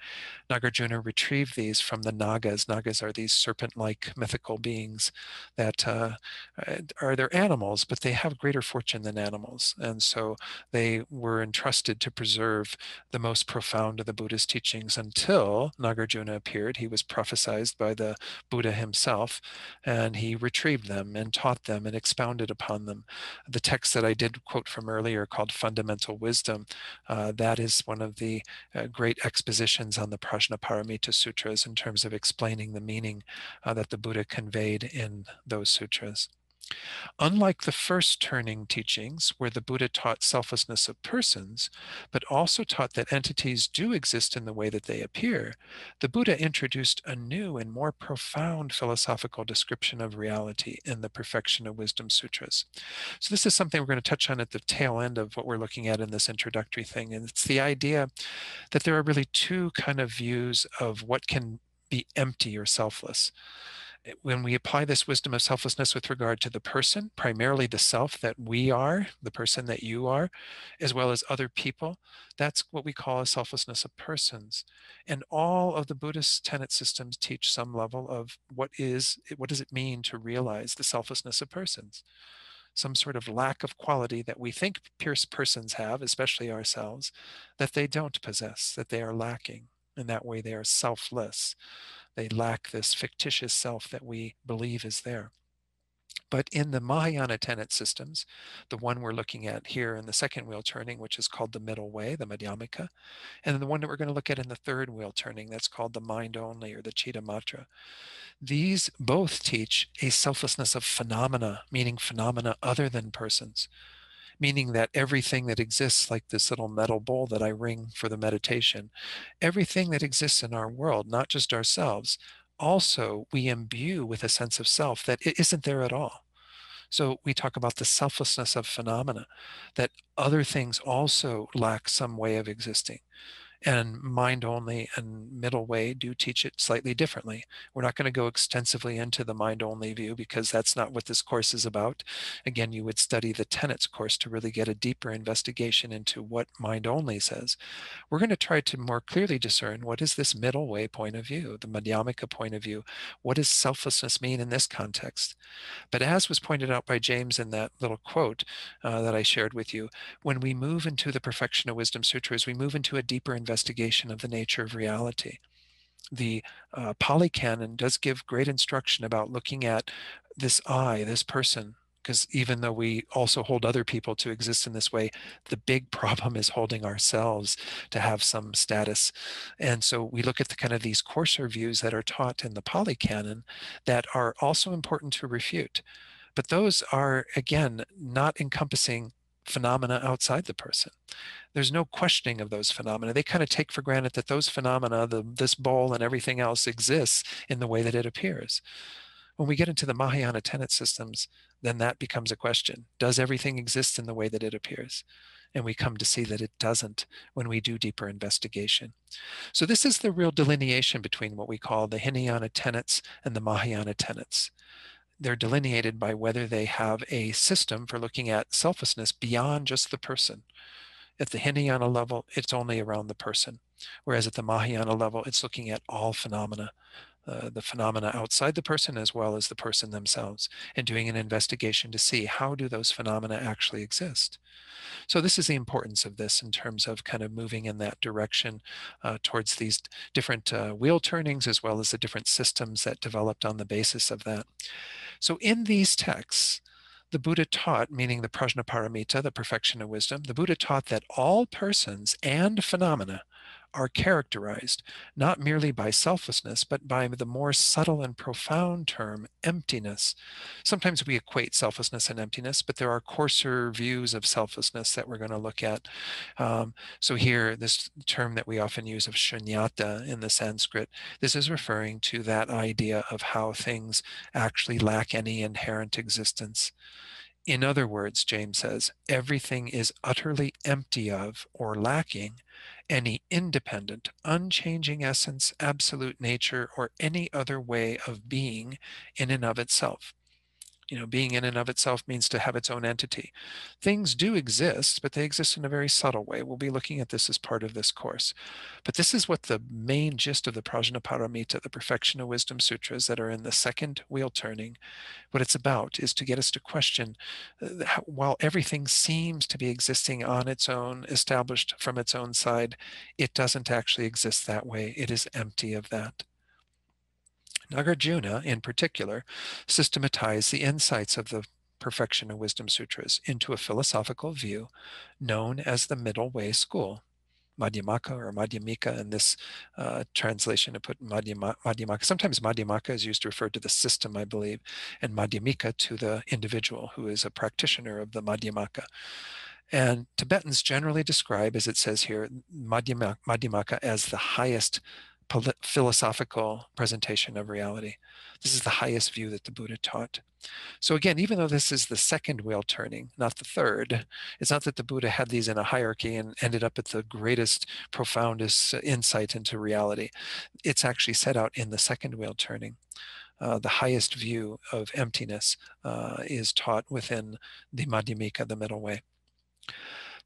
Nagarjuna retrieved these from the Nagas. Nagas are these serpent-like mythical beings that are they're animals, but they have greater fortune than animals. And so they were entrusted to preserve the most profound of the Buddha's teachings until Nagarjuna appeared. He was prophesied by the Buddha himself, and he retrieved them and taught them and expounded upon them. The text that I did quote from earlier, called Fundamental Wisdom, that is one of the great expositions on the Prajnaparamita Sutras in terms of explaining the meaning that the Buddha conveyed in those sutras. Unlike the first turning teachings, where the Buddha taught selflessness of persons, but also taught that entities do exist in the way that they appear, the Buddha introduced a new and more profound philosophical description of reality in the Perfection of Wisdom Sutras. So this is something we're going to touch on at the tail end of what we're looking at in this introductory thing, and it's the idea that there are really two kind of views of what can be empty or selfless. When we apply this wisdom of selflessness with regard to the person, primarily the self that we are, the person that you are, as well as other people, that's what we call a selflessness of persons. And all of the Buddhist tenet systems teach some level of what does it mean to realize the selflessness of persons? Some sort of lack of quality that we think persons have, especially ourselves, that they don't possess, that they are lacking. In that way, they are selfless. They lack this fictitious self that we believe is there. But in the Mahayana tenet systems, the one we're looking at here in the second wheel turning, which is called the middle way, the Madhyamika, and then the one that we're going to look at in the third wheel turning, that's called the mind only, or the Chittamatra. These both teach a selflessness of phenomena, meaning phenomena other than persons, meaning that everything that exists, like this little metal bowl that I ring for the meditation, everything that exists in our world, not just ourselves, also we imbue with a sense of self that it isn't there at all. So we talk about the selflessness of phenomena, that other things also lack some way of existing. And mind only and middle way do teach it slightly differently. We're not going to go extensively into the mind only view because that's not what this course is about. Again, you would study the tenets course to really get a deeper investigation into what mind only says. We're going to try to more clearly discern what is this middle way point of view, the Madhyamika point of view. What does selflessness mean in this context? But as was pointed out by James in that little quote that I shared with you, when we move into the Perfection of Wisdom Sutras, we move into a deeper investigation of the nature of reality. The Pali Canon does give great instruction about looking at this I, this person, because even though we also hold other people to exist in this way, the big problem is holding ourselves to have some status. And so we look at the kind of these coarser views that are taught in the Pali Canon that are also important to refute. But those are, again, not encompassing phenomena outside the person. There's no questioning of those phenomena. They kind of take for granted that those phenomena, this bowl and everything else, exists in the way that it appears. When we get into the Mahayana tenet systems, then that becomes a question. Does everything exist in the way that it appears? And we come to see that it doesn't when we do deeper investigation. So this is the real delineation between what we call the Hinayana tenets and the Mahayana tenets. They're delineated by whether they have a system for looking at selflessness beyond just the person. At the Hinayana level, it's only around the person, whereas at the Mahayana level, it's looking at all phenomena, the phenomena outside the person as well as the person themselves, and doing an investigation to see how do those phenomena actually exist. So this is the importance of this in terms of kind of moving in that direction towards these different wheel turnings as well as the different systems that developed on the basis of that. So in these texts, the Buddha taught, meaning the Prajnaparamita, the perfection of wisdom, the Buddha taught that all persons and phenomena are characterized not merely by selflessness, but by the more subtle and profound term, emptiness. Sometimes we equate selflessness and emptiness, but there are coarser views of selflessness that we're going to look at. So here, this term that we often use of shunyata in the Sanskrit, this is referring to that idea of how things actually lack any inherent existence. In other words, James says, everything is utterly empty of or lacking any independent, unchanging essence, absolute nature, or any other way of being in and of itself. Being in and of itself means to have its own entity. Things do exist, but they exist in a very subtle way. We'll be looking at this as part of this course. But this is what the main gist of the Prajnaparamita, the Perfection of Wisdom Sutras that are in the second wheel turning, what it's about is to get us to question, while everything seems to be existing on its own, established from its own side, it doesn't actually exist that way. It is empty of that. Nagarjuna, in particular, systematized the insights of the Perfection of Wisdom Sutras into a philosophical view known as the Middle Way School. Madhyamaka or Madhyamika in this translation to put Madhyamaka. Sometimes Madhyamaka is used to refer to the system, I believe, and Madhyamika to the individual who is a practitioner of the Madhyamaka. And Tibetans generally describe, as it says here, Madhyamaka as the highest philosophical presentation of reality. This is the highest view that the Buddha taught. So again, even though this is the second wheel turning, not the third, it's not that the Buddha had these in a hierarchy and ended up at the greatest, profoundest insight into reality. It's actually set out in the second wheel turning. The highest view of emptiness is taught within the Madhyamika, the middle way.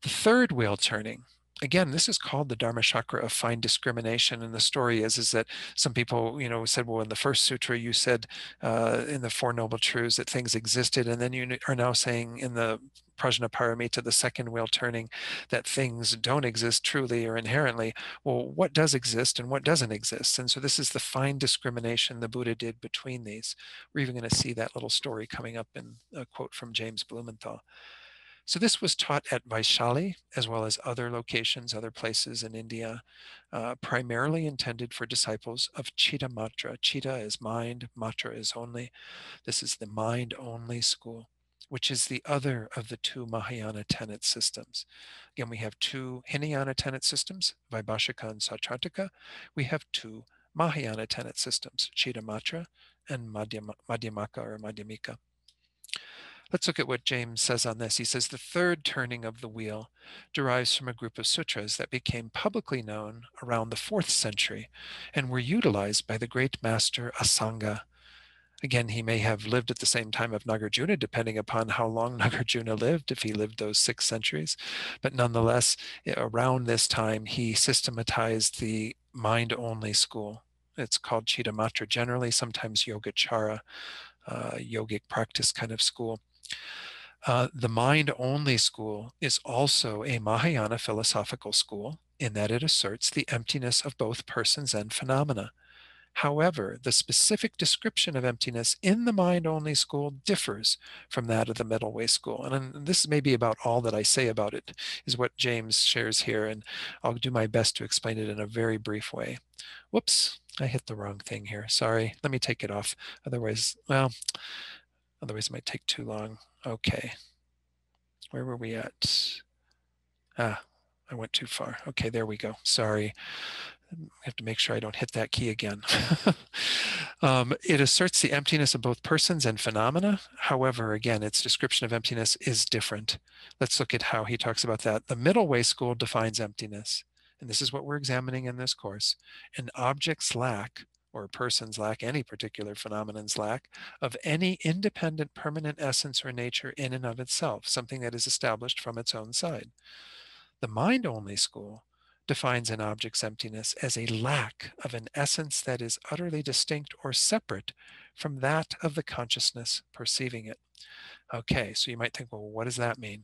The third wheel turning, again, this is called the Dharma Chakra of fine discrimination. And the story is that some people, said, well, in the first sutra, you said in the Four Noble Truths that things existed. And then you are now saying in the Prajnaparamita, the second wheel turning, that things don't exist truly or inherently. Well, what does exist and what doesn't exist? And so this is the fine discrimination the Buddha did between these. We're even going to see that little story coming up in a quote from James Blumenthal. So this was taught at Vaishali, as well as other locations, other places in India, primarily intended for disciples of Chitta Matra. Chitta is mind, Matra is only. This is the mind-only school, which is the other of the two Mahayana tenet systems. Again, we have two Hinayana tenet systems, Vaibhashika and Sautrantika. We have two Mahayana tenet systems, Chitta Matra and Madhyamaka or Madhyamika. Let's look at what James says on this. He says the third turning of the wheel derives from a group of sutras that became publicly known around the 4th century and were utilized by the great master Asanga. Again, he may have lived at the same time of Nagarjuna, depending upon how long Nagarjuna lived, if he lived those 6 centuries. But nonetheless, around this time, he systematized the mind-only school. It's called Chittamatra generally, sometimes Yogacara, yogic practice kind of school. The mind-only school is also a Mahayana philosophical school in that it asserts the emptiness of both persons and phenomena. However, the specific description of emptiness in the mind-only school differs from that of the middle way school. And this may be about all that I say about it, is what James shares here, and I'll do my best to explain it in a very brief way. Whoops, I hit the wrong thing here. Sorry, let me take it off. Otherwise it might take too long. Okay, where were we at? I went too far. Okay, there we go. Sorry. I have to make sure I don't hit that key again. It asserts the emptiness of both persons and phenomena. However, again, its description of emptiness is different. Let's look at how he talks about that. The middle way school defines emptiness, and this is what we're examining in this course. An object's lack, or persons lack, any particular phenomenon's lack, of any independent permanent essence or nature in and of itself, something that is established from its own side. The mind-only school defines an object's emptiness as a lack of an essence that is utterly distinct or separate from that of the consciousness perceiving it. Okay, so you might think, well, what does that mean?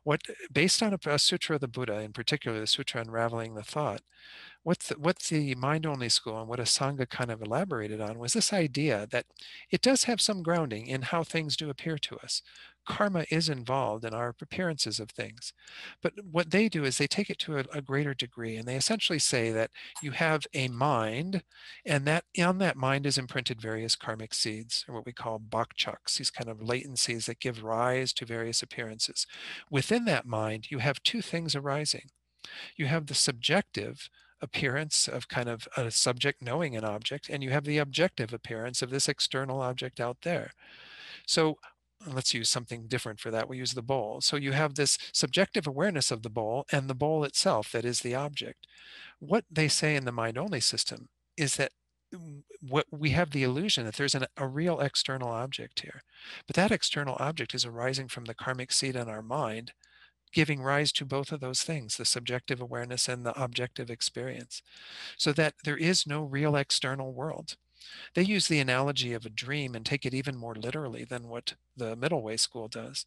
What, based on a sutra of the Buddha, in particular the Sutra Unraveling the Thought, what the mind-only school and what Asanga kind of elaborated on was this idea that it does have some grounding in how things do appear to us. Karma is involved in our appearances of things. But what they do is they take it to a greater degree, and they essentially say that you have a mind, and that on that mind is imprinted various karmic seeds, or what we call bakchaks, these kind of latencies that give rise to various appearances. Within that mind, you have two things arising. You have the subjective appearance of kind of a subject knowing an object, and you have the objective appearance of this external object out there. So let's use something different for that. We use the bowl. So you have this subjective awareness of the bowl and the bowl itself that is the object. What they say in the mind-only system is that what we have the illusion that there's a real external object here, but that external object is arising from the karmic seed in our mind, giving rise to both of those things, the subjective awareness and the objective experience, so that there is no real external world. They use the analogy of a dream and take it even more literally than what the middle way school does.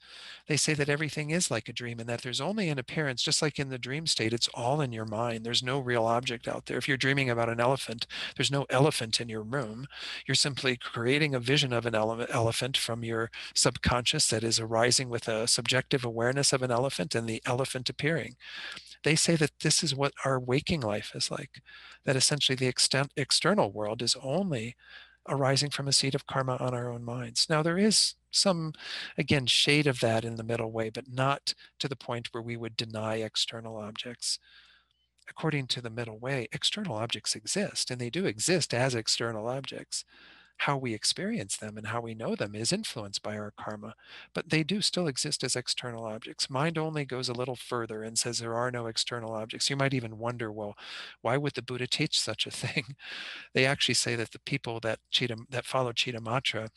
They say that everything is like a dream and that there's only an appearance, just like in the dream state, it's all in your mind. There's no real object out there. If you're dreaming about an elephant, there's no elephant in your room. You're simply creating a vision of an elephant from your subconscious that is arising with a subjective awareness of an elephant and the elephant appearing. They say that this is what our waking life is like, that essentially the external world is only arising from a seed of karma on our own minds. Now, there is some, again, shade of that in the middle way, but not to the point where we would deny external objects. According to the middle way, external objects exist, and they do exist as external objects. How we experience them and how we know them is influenced by our karma, but they do still exist as external objects. Mind only goes a little further and says there are no external objects. You might even wonder, well, why would the Buddha teach such a thing? They actually say that the people that follow Chittamatra,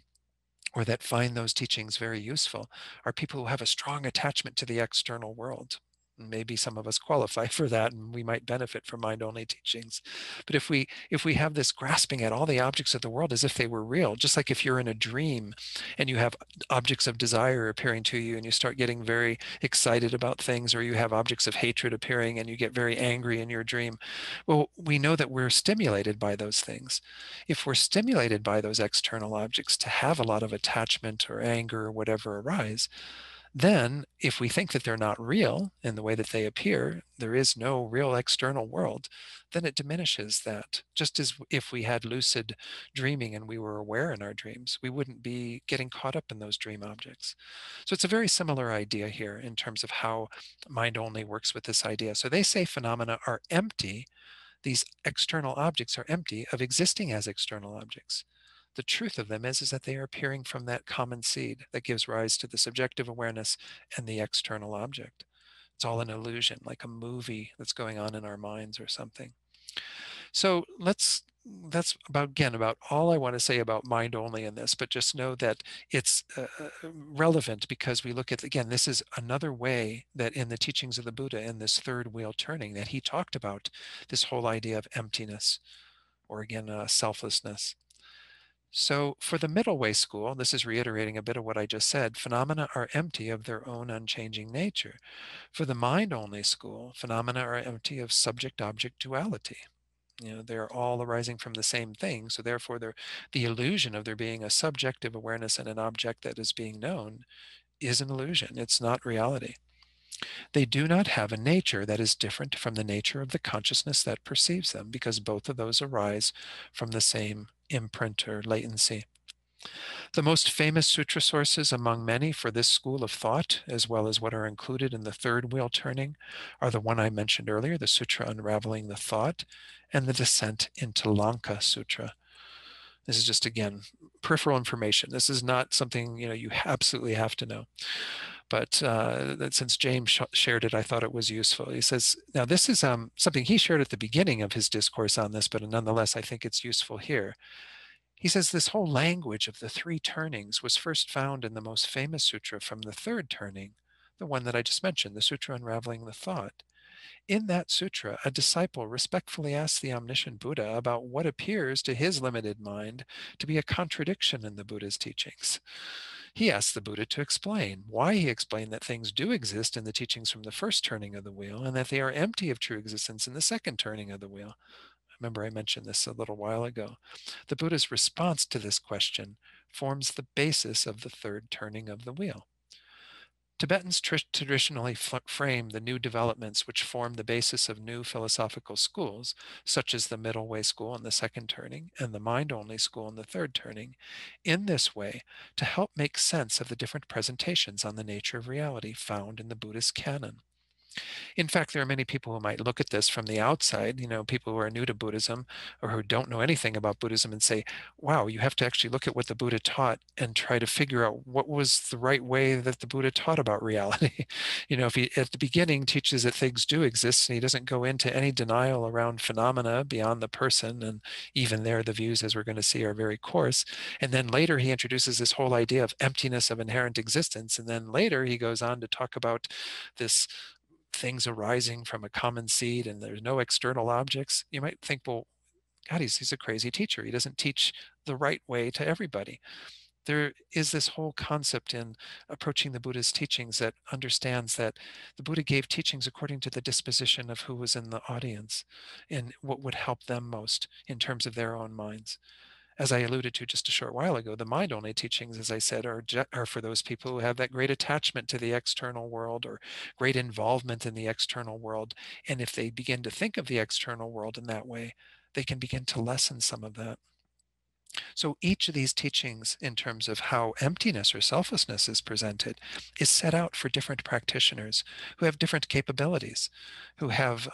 or that find those teachings very useful, are people who have a strong attachment to the external world. Maybe some of us qualify for that, and we might benefit from mind-only teachings. But if we have this grasping at all the objects of the world as if they were real, just like if you're in a dream and you have objects of desire appearing to you and you start getting very excited about things, or you have objects of hatred appearing and you get very angry in your dream, well, we know that we're stimulated by those things. If we're stimulated by those external objects to have a lot of attachment or anger or whatever arise, then if we think that they're not real in the way that they appear, there is no real external world, then it diminishes that. Just as if we had lucid dreaming and we were aware in our dreams, we wouldn't be getting caught up in those dream objects. So it's a very similar idea here in terms of how mind only works with this idea. So they say phenomena are empty. These external objects are empty of existing as external objects. The truth of them is that they are appearing from that common seed that gives rise to the subjective awareness and the external object. It's all an illusion, like a movie that's going on in our minds or something. So that's about, again, about all I want to say about mind only in this, but just know that it's relevant because we look at, again, this is another way that in the teachings of the Buddha, in this third wheel turning, that he talked about this whole idea of emptiness, or again, selflessness. So for the middle way school, this is reiterating a bit of what I just said, phenomena are empty of their own unchanging nature. For the mind only school, phenomena are empty of subject-object duality. They're all arising from the same thing. So therefore, the illusion of there being a subjective awareness and an object that is being known is an illusion. It's not reality. They do not have a nature that is different from the nature of the consciousness that perceives them, because both of those arise from the same imprint or latency. The most famous sutra sources among many for this school of thought, as well as what are included in the third wheel turning, are the one I mentioned earlier, the Sutra Unraveling the Thought, and the Descent into Lanka Sutra. This is just, again, peripheral information. This is not something you absolutely have to know. But since James shared it, I thought it was useful. He says, now this is something he shared at the beginning of his discourse on this, but nonetheless, I think it's useful here. He says this whole language of the three turnings was first found in the most famous sutra from the third turning, the one that I just mentioned, the Sutra Unraveling the Thought. In that sutra, a disciple respectfully asks the omniscient Buddha about what appears to his limited mind to be a contradiction in the Buddha's teachings. He asks the Buddha to explain why he explained that things do exist in the teachings from the first turning of the wheel and that they are empty of true existence in the second turning of the wheel. Remember, I mentioned this a little while ago. The Buddha's response to this question forms the basis of the third turning of the wheel. Tibetans traditionally frame the new developments which form the basis of new philosophical schools, such as the Middle Way school in the second turning and the Mind Only school in the third turning, in this way to help make sense of the different presentations on the nature of reality found in the Buddhist canon. In fact, there are many people who might look at this from the outside, people who are new to Buddhism or who don't know anything about Buddhism, and say, wow, you have to actually look at what the Buddha taught and try to figure out what was the right way that the Buddha taught about reality. If he at the beginning teaches that things do exist and he doesn't go into any denial around phenomena beyond the person, and even there the views, as we're going to see, are very coarse. And then later he introduces this whole idea of emptiness of inherent existence. And then later he goes on to talk about this things arising from a common seed and there's no external objects. You might think, well, God, he's a crazy teacher. He doesn't teach the right way to everybody. There is this whole concept in approaching the Buddha's teachings that understands that the Buddha gave teachings according to the disposition of who was in the audience and what would help them most in terms of their own minds. As I alluded to just a short while ago, the mind-only teachings, as I said, are for those people who have that great attachment to the external world or great involvement in the external world. And if they begin to think of the external world in that way, they can begin to lessen some of that. So each of these teachings, in terms of how emptiness or selflessness is presented, is set out for different practitioners who have different capabilities, who have,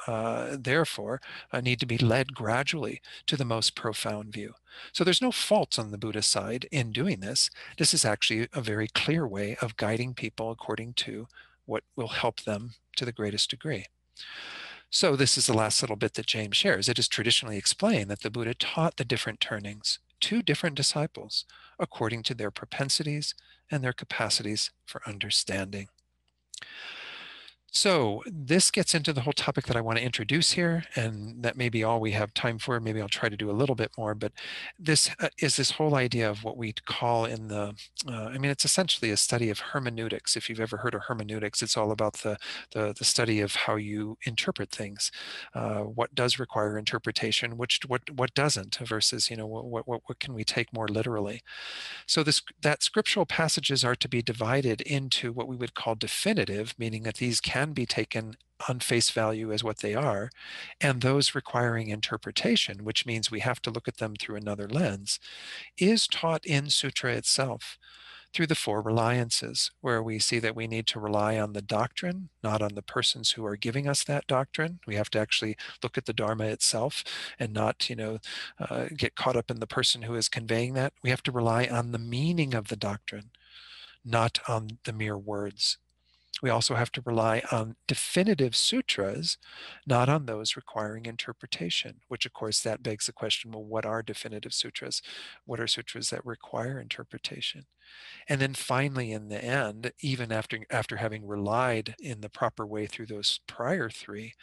therefore, need to be led gradually to the most profound view. So there's no fault on the Buddhist side in doing this. This is actually a very clear way of guiding people according to what will help them to the greatest degree. So this is the last little bit that James shares. It is traditionally explained that the Buddha taught the different turnings to different disciples according to their propensities and their capacities for understanding. So this gets into the whole topic that I want to introduce here, and that may be all we have time for. Maybe I'll try to do a little bit more, but this is this whole idea of what we call in the, it's essentially a study of hermeneutics. If you've ever heard of hermeneutics, it's all about the study of how you interpret things, what does require interpretation, what doesn't, versus, what can we take more literally. So that scriptural passages are to be divided into what we would call definitive, meaning that these can be taken on face value as what they are, and those requiring interpretation, which means we have to look at them through another lens, is taught in sutra itself. through the four reliances, where we see that we need to rely on the doctrine, not on the persons who are giving us that doctrine. We have to actually look at the Dharma itself and not, get caught up in the person who is conveying that. We have to rely on the meaning of the doctrine, not on the mere words. We also have to rely on definitive sutras, not on those requiring interpretation, which of course that begs the question, well, what are definitive sutras? What are sutras that require interpretation? And then finally, in the end, even after having relied in the proper way through those prior three,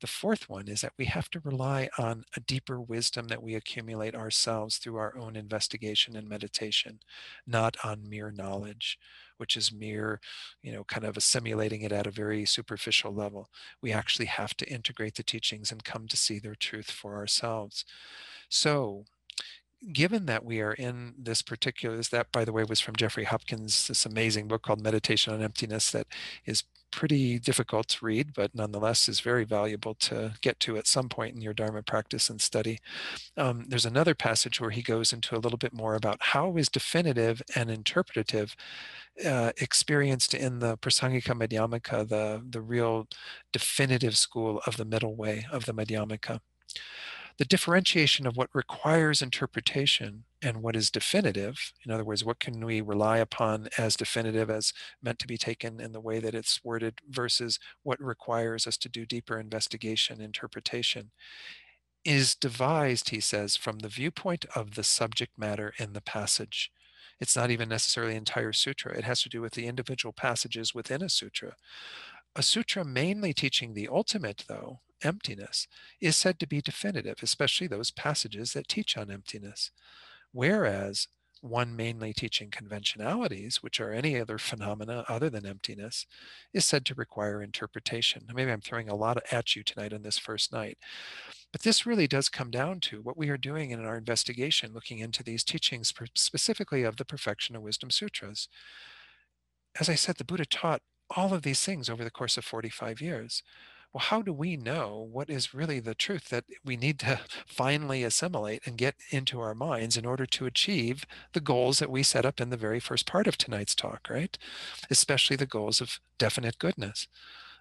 the fourth one is that we have to rely on a deeper wisdom that we accumulate ourselves through our own investigation and meditation, not on mere knowledge, which is mere, kind of assimilating it at a very superficial level. We actually have to integrate the teachings and come to see their truth for ourselves. So, given that we are in this particular, that by the way was from Jeffrey Hopkins, this amazing book called Meditation on Emptiness that is pretty difficult to read, but nonetheless is very valuable to get to at some point in your Dharma practice and study. There's another passage where he goes into a little bit more about how is definitive and interpretative experienced in the Prasangika Madhyamaka, the real definitive school of the middle way of the Madhyamaka. The differentiation of what requires interpretation and what is definitive, in other words, what can we rely upon as definitive, as meant to be taken in the way that it's worded, versus what requires us to do deeper investigation, interpretation, is devised, he says, from the viewpoint of the subject matter in the passage. It's not even necessarily entire sutra. It has to do with the individual passages within a sutra. A sutra mainly teaching the ultimate, though, emptiness, is said to be definitive, especially those passages that teach on emptiness. Whereas one mainly teaching conventionalities, which are any other phenomena other than emptiness, is said to require interpretation. Now, maybe I'm throwing a lot at you tonight on this first night, but this really does come down to what we are doing in our investigation, looking into these teachings, specifically of the Perfection of Wisdom Sutras. As I said, the Buddha taught all of these things over the course of 45 years. Well, how do we know what is really the truth that we need to finally assimilate and get into our minds in order to achieve the goals that we set up in the very first part of tonight's talk, right? Especially the goals of definite goodness,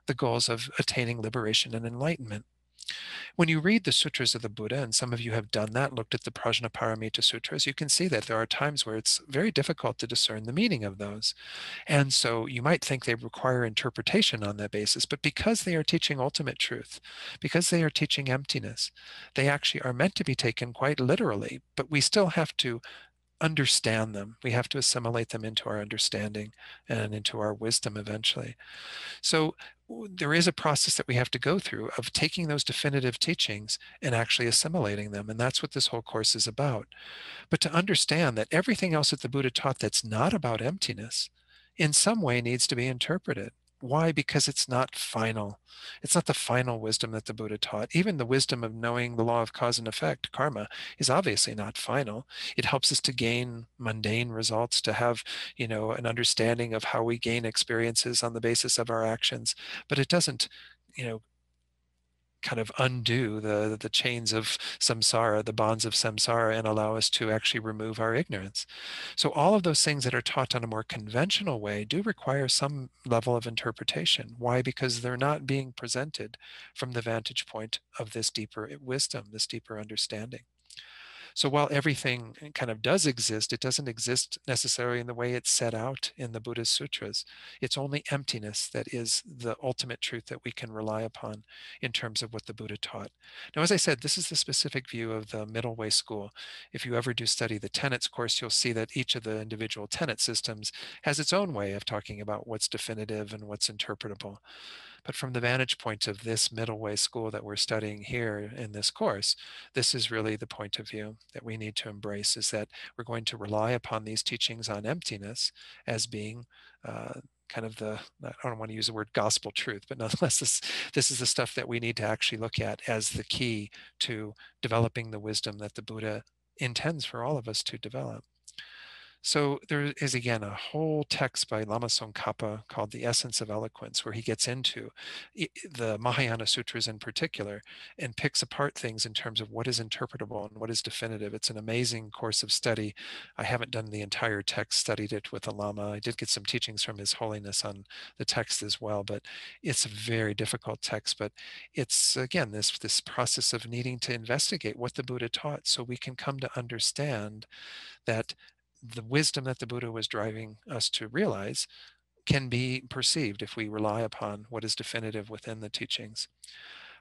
the goals of attaining liberation and enlightenment. When you read the sutras of the Buddha, and some of you have done that, looked at the Prajnaparamita sutras, you can see that there are times where it's very difficult to discern the meaning of those. And so you might think they require interpretation on that basis, but because they are teaching ultimate truth, because they are teaching emptiness, they actually are meant to be taken quite literally, but we still have to understand them. We have to assimilate them into our understanding and into our wisdom eventually. So there is a process that we have to go through of taking those definitive teachings and actually assimilating them. And that's what this whole course is about. But to understand that everything else that the Buddha taught that's not about emptiness in some way needs to be interpreted. Why? Because it's not final. It's not the final wisdom that the Buddha taught. Even the wisdom of knowing the law of cause and effect, karma, is obviously not final. It helps us to gain mundane results, to have, an understanding of how we gain experiences on the basis of our actions. But it doesn't, you know, kind of undo the chains of samsara, the bonds of samsara, and allow us to actually remove our ignorance. So all of those things that are taught on a more conventional way do require some level of interpretation. Why? Because they're not being presented from the vantage point of this deeper wisdom, this deeper understanding. So while everything kind of does exist, it doesn't exist necessarily in the way it's set out in the Buddhist sutras. It's only emptiness that is the ultimate truth that we can rely upon in terms of what the Buddha taught. Now, as I said, this is the specific view of the middle way school. If you ever do study the tenets course, you'll see that each of the individual tenet systems has its own way of talking about what's definitive and what's interpretable. But from the vantage point of this middle way school that we're studying here in this course, this is really the point of view that we need to embrace, is that we're going to rely upon these teachings on emptiness as being kind of I don't want to use the word gospel truth, but nonetheless, this is the stuff that we need to actually look at as the key to developing the wisdom that the Buddha intends for all of us to develop. So there is, again, a whole text by Lama Tsongkhapa called The Essence of Eloquence, where he gets into the Mahayana Sutras in particular and picks apart things in terms of what is interpretable and what is definitive. It's an amazing course of study. I haven't done the entire text, studied it with a Lama. I did get some teachings from His Holiness on the text as well, but it's a very difficult text. But it's, again, this process of needing to investigate what the Buddha taught so we can come to understand that the wisdom that the Buddha was driving us to realize can be perceived if we rely upon what is definitive within the teachings.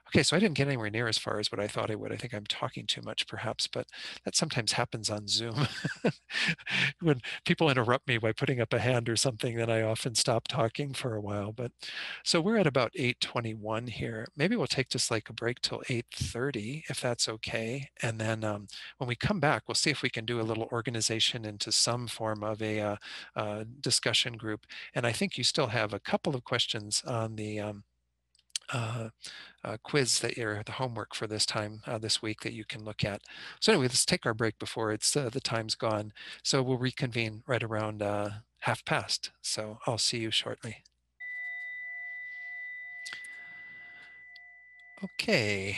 Okay, so I didn't get anywhere near as far as what I thought I would. I think I'm talking too much, perhaps, but that sometimes happens on Zoom. When people interrupt me by putting up a hand or something, then I often stop talking for a while. But so we're at about 8:21 here. Maybe we'll take just like a break till 8:30, if that's okay. And then when we come back, we'll see if we can do a little organization into some form of a discussion group. And I think you still have a couple of questions on the uh, quiz that you're the homework for this time this week that you can look at. So anyway, let's take our break before it's the time's gone. So we'll reconvene right around 1/2 past. So I'll see you shortly. Okay.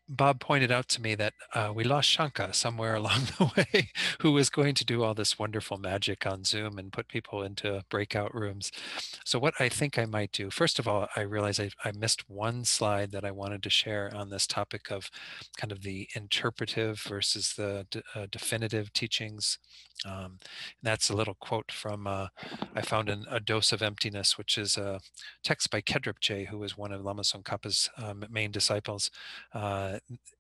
Bob pointed out to me that we lost Shanka somewhere along the way, who was going to do all this wonderful magic on Zoom and put people into breakout rooms. So what I think I might do, first of all, I realize I missed one slide that I wanted to share on this topic of kind of the interpretive versus the definitive teachings. And that's a little quote from, I found in A Dose of Emptiness, which is a text by Kedrip, who was one of Lama Tsongkhapa's main disciples.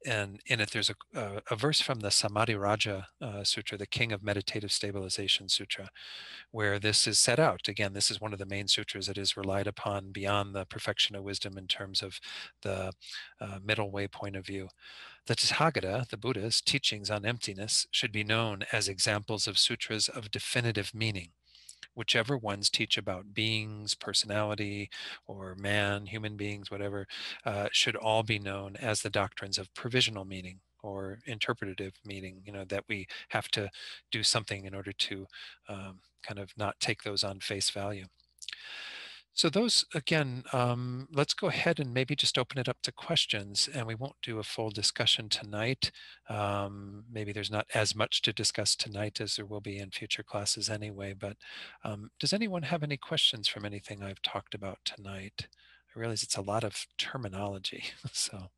And in it, there's a verse from the Samadhi Raja Sutra, the King of Meditative Stabilization Sutra, where this is set out. Again, this is one of the main sutras that is relied upon beyond the perfection of wisdom in terms of the middle way point of view. The Tathagata, the Buddha's teachings on emptiness, should be known as examples of sutras of definitive meaning. Whichever ones teach about beings, personality, or man, human beings, whatever, should all be known as the doctrines of provisional meaning or interpretative meaning, that we have to do something in order to kind of not take those on face value. So those, again, let's go ahead and maybe just open it up to questions, and we won't do a full discussion tonight. Maybe there's not as much to discuss tonight as there will be in future classes anyway, but does anyone have any questions from anything I've talked about tonight? I realize it's a lot of terminology, so.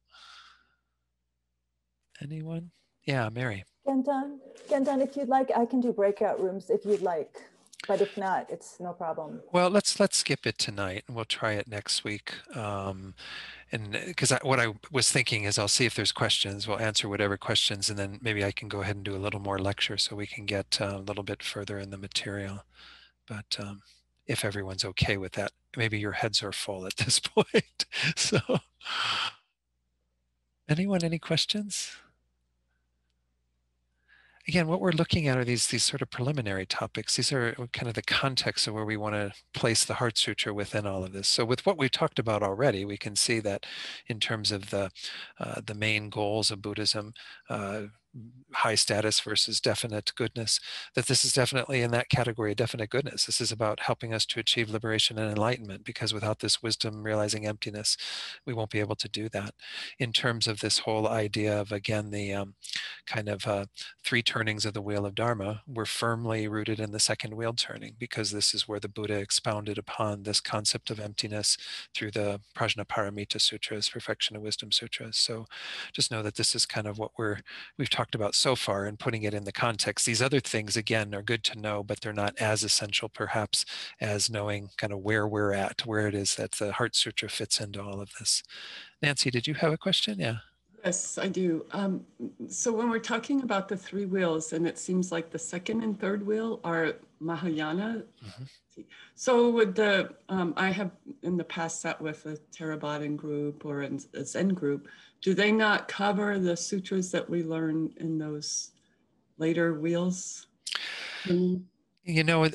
Anyone? Yeah, Mary. Gen Don, if you'd like, I can do breakout rooms if you'd like. But if not, it's no problem. Well, let's skip it tonight, and we'll try it next week. And because what I was thinking is, I'll see if there's questions. We'll answer whatever questions, and then maybe I can go ahead and do a little more lecture so we can get a little bit further in the material. But if everyone's okay with that, maybe your heads are full at this point. So, anyone, any questions? Again, what we're looking at are these sort of preliminary topics. These are kind of the context of where we want to place the Heart Sutra within all of this. So with what we've talked about already, we can see that in terms of the main goals of Buddhism, high status versus definite goodness, that this is definitely in that category of definite goodness. This is about helping us to achieve liberation and enlightenment, because without this wisdom realizing emptiness, we won't be able to do that. In terms of this whole idea of, again, the kind of three turnings of the wheel of Dharma, we're firmly rooted in the second wheel turning, because this is where the Buddha expounded upon this concept of emptiness through the Prajnaparamita Sutras, Perfection of Wisdom Sutras. So just know that this is kind of what we've talked about so far, and putting it in the context. These other things, again, are good to know, but they're not as essential perhaps as knowing kind of where we're at, where it is that the Heart Sutra fits into all of this. Nancy, did you have a question? Yeah. Yes, I do. So when we're talking about the three wheels, and it seems like the second and third wheel are Mahayana. Mm-hmm. So would I have in the past sat with a Theravadan group or a Zen group. Do they not cover the sutras that we learn in those later wheels? You know,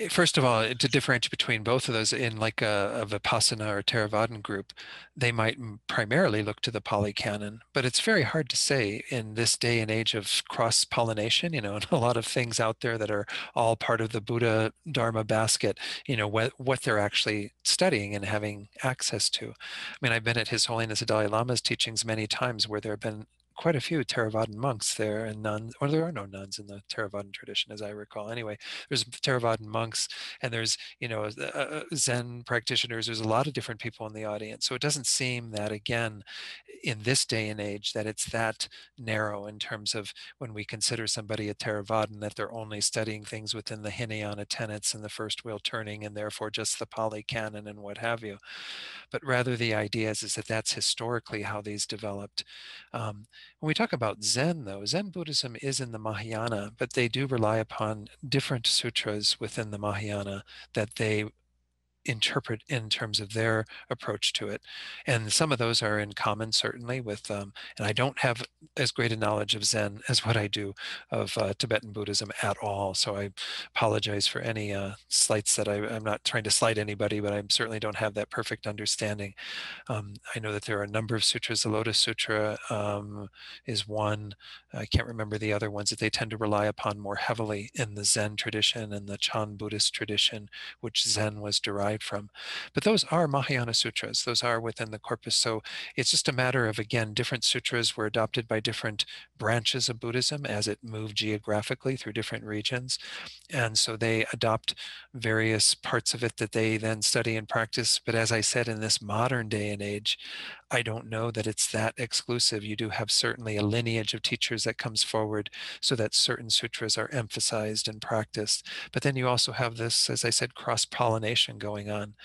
first of all, to differentiate between both of those in like a Vipassana or Theravadan group, they might primarily look to the Pali Canon, but it's very hard to say in this day and age of cross-pollination, you know, and a lot of things out there that are all part of the Buddha Dharma basket, you know, what they're actually studying and having access to. I mean, I've been at His Holiness the Dalai Lama's teachings many times where there have been quite a few Theravadan monks there and nuns, or there are no nuns in the Theravadan tradition, as I recall. Anyway, there's Theravadan monks and there's, you know, Zen practitioners. There's a lot of different people in the audience. So it doesn't seem that, again, in this day and age, that it's that narrow in terms of when we consider somebody a Theravadan, that they're only studying things within the Hinayana tenets and the first wheel turning and therefore just the Pali Canon and what have you. But rather the idea is that that's historically how these developed. When we talk about Zen, though, Zen Buddhism is in the Mahayana, but they do rely upon different sutras within the Mahayana that they interpret in terms of their approach to it. And some of those are in common, certainly, with, and I don't have as great a knowledge of Zen as what I do of Tibetan Buddhism at all. So I apologize for any slights that I'm not trying to slight anybody, but I certainly don't have that perfect understanding. I know that there are a number of sutras. The Lotus Sutra is one. I can't remember the other ones that they tend to rely upon more heavily in the Zen tradition and the Chan Buddhist tradition, which Zen was derived from. But those are Mahayana sutras. Those are within the corpus. So it's just a matter of, again, different sutras were adopted by different branches of Buddhism as it moved geographically through different regions. And so they adopt various parts of it that they then study and practice. But as I said, in this modern day and age, I don't know that it's that exclusive. You do have certainly a lineage of teachers that comes forward so that certain sutras are emphasized and practiced. But then you also have this, as I said, cross-pollination going on.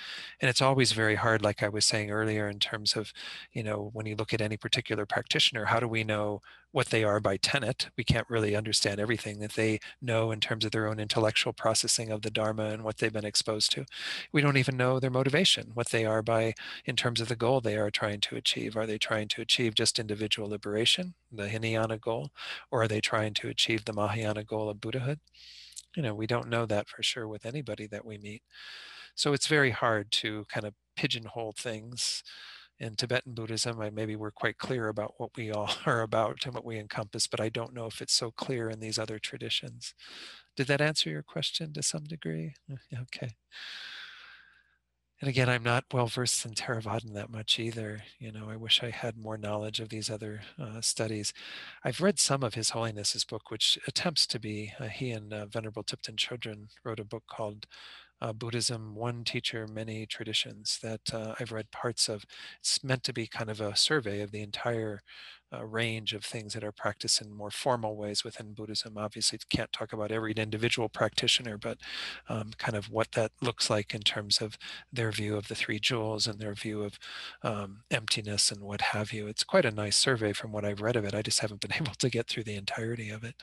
And it's always very hard, like I was saying earlier, in terms of, you know, when you look at any particular practitioner, how do we know what they are by tenet? We can't really understand everything that they know in terms of their own intellectual processing of the Dharma and what they've been exposed to. We don't even know their motivation, what they are by, in terms of the goal they are trying to achieve. Are they trying to achieve just individual liberation, the Hinayana goal, or are they trying to achieve the Mahayana goal of Buddhahood? You know, we don't know that for sure with anybody that we meet. So it's very hard to kind of pigeonhole things. In Tibetan Buddhism, maybe we're quite clear about what we all are about and what we encompass, but I don't know if it's so clear in these other traditions. Did that answer your question to some degree? Okay. And again, I'm not well versed in Theravadan that much either. You know, I wish I had more knowledge of these other studies. I've read some of His Holiness's book, which attempts to be, he and Venerable Tipton Chodron wrote a book called Buddhism, One Teacher, Many Traditions, that I've read parts of. It's meant to be kind of a survey of the entire range of things that are practiced in more formal ways within Buddhism. Obviously, can't talk about every individual practitioner, but kind of what that looks like in terms of their view of the three jewels and their view of emptiness and what have you. It's quite a nice survey from what I've read of it. I just haven't been able to get through the entirety of it.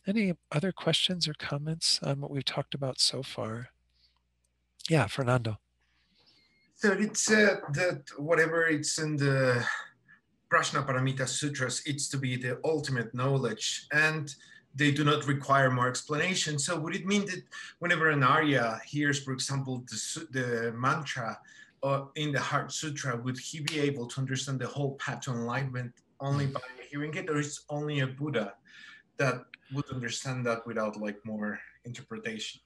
Any other questions or comments on what we've talked about so far? Yeah, Fernando. So it's that whatever it's in the Prajnaparamita Sutras, it's to be the ultimate knowledge, and they do not require more explanation. So would it mean that whenever an Arya hears, for example, the mantra in the Heart Sutra, would he be able to understand the whole path to enlightenment only by hearing it, or is only a Buddha that would understand that without like more interpretation?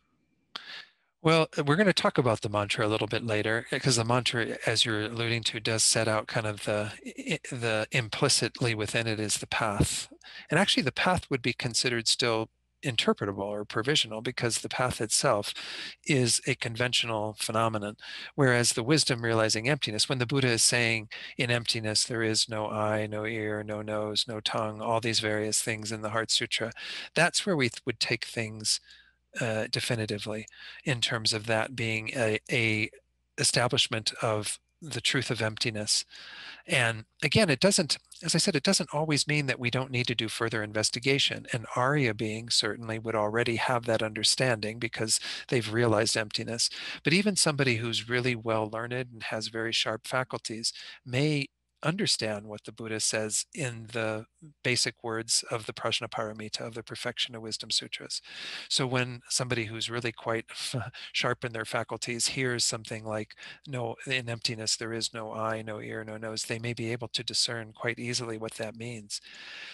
Well, we're going to talk about the mantra a little bit later, because the mantra, as you're alluding to, does set out kind of the implicitly within it is the path. And actually the path would be considered still interpretable or provisional, because the path itself is a conventional phenomenon, whereas the wisdom realizing emptiness, when the Buddha is saying in emptiness there is no eye, no ear, no nose, no tongue, all these various things in the Heart Sutra, that's where we would take things definitively, in terms of that being a establishment of the truth of emptiness. And again, it doesn't, as I said, it doesn't always mean that we don't need to do further investigation. An Arya being certainly would already have that understanding because they've realized emptiness. But even somebody who's really well learned and has very sharp faculties may understand what the Buddha says in the basic words of the Prajnaparamita, of the Perfection of Wisdom Sutras. So when somebody who's really quite sharp in their faculties hears something like, no, in emptiness there is no eye, no ear, no nose, they may be able to discern quite easily what that means.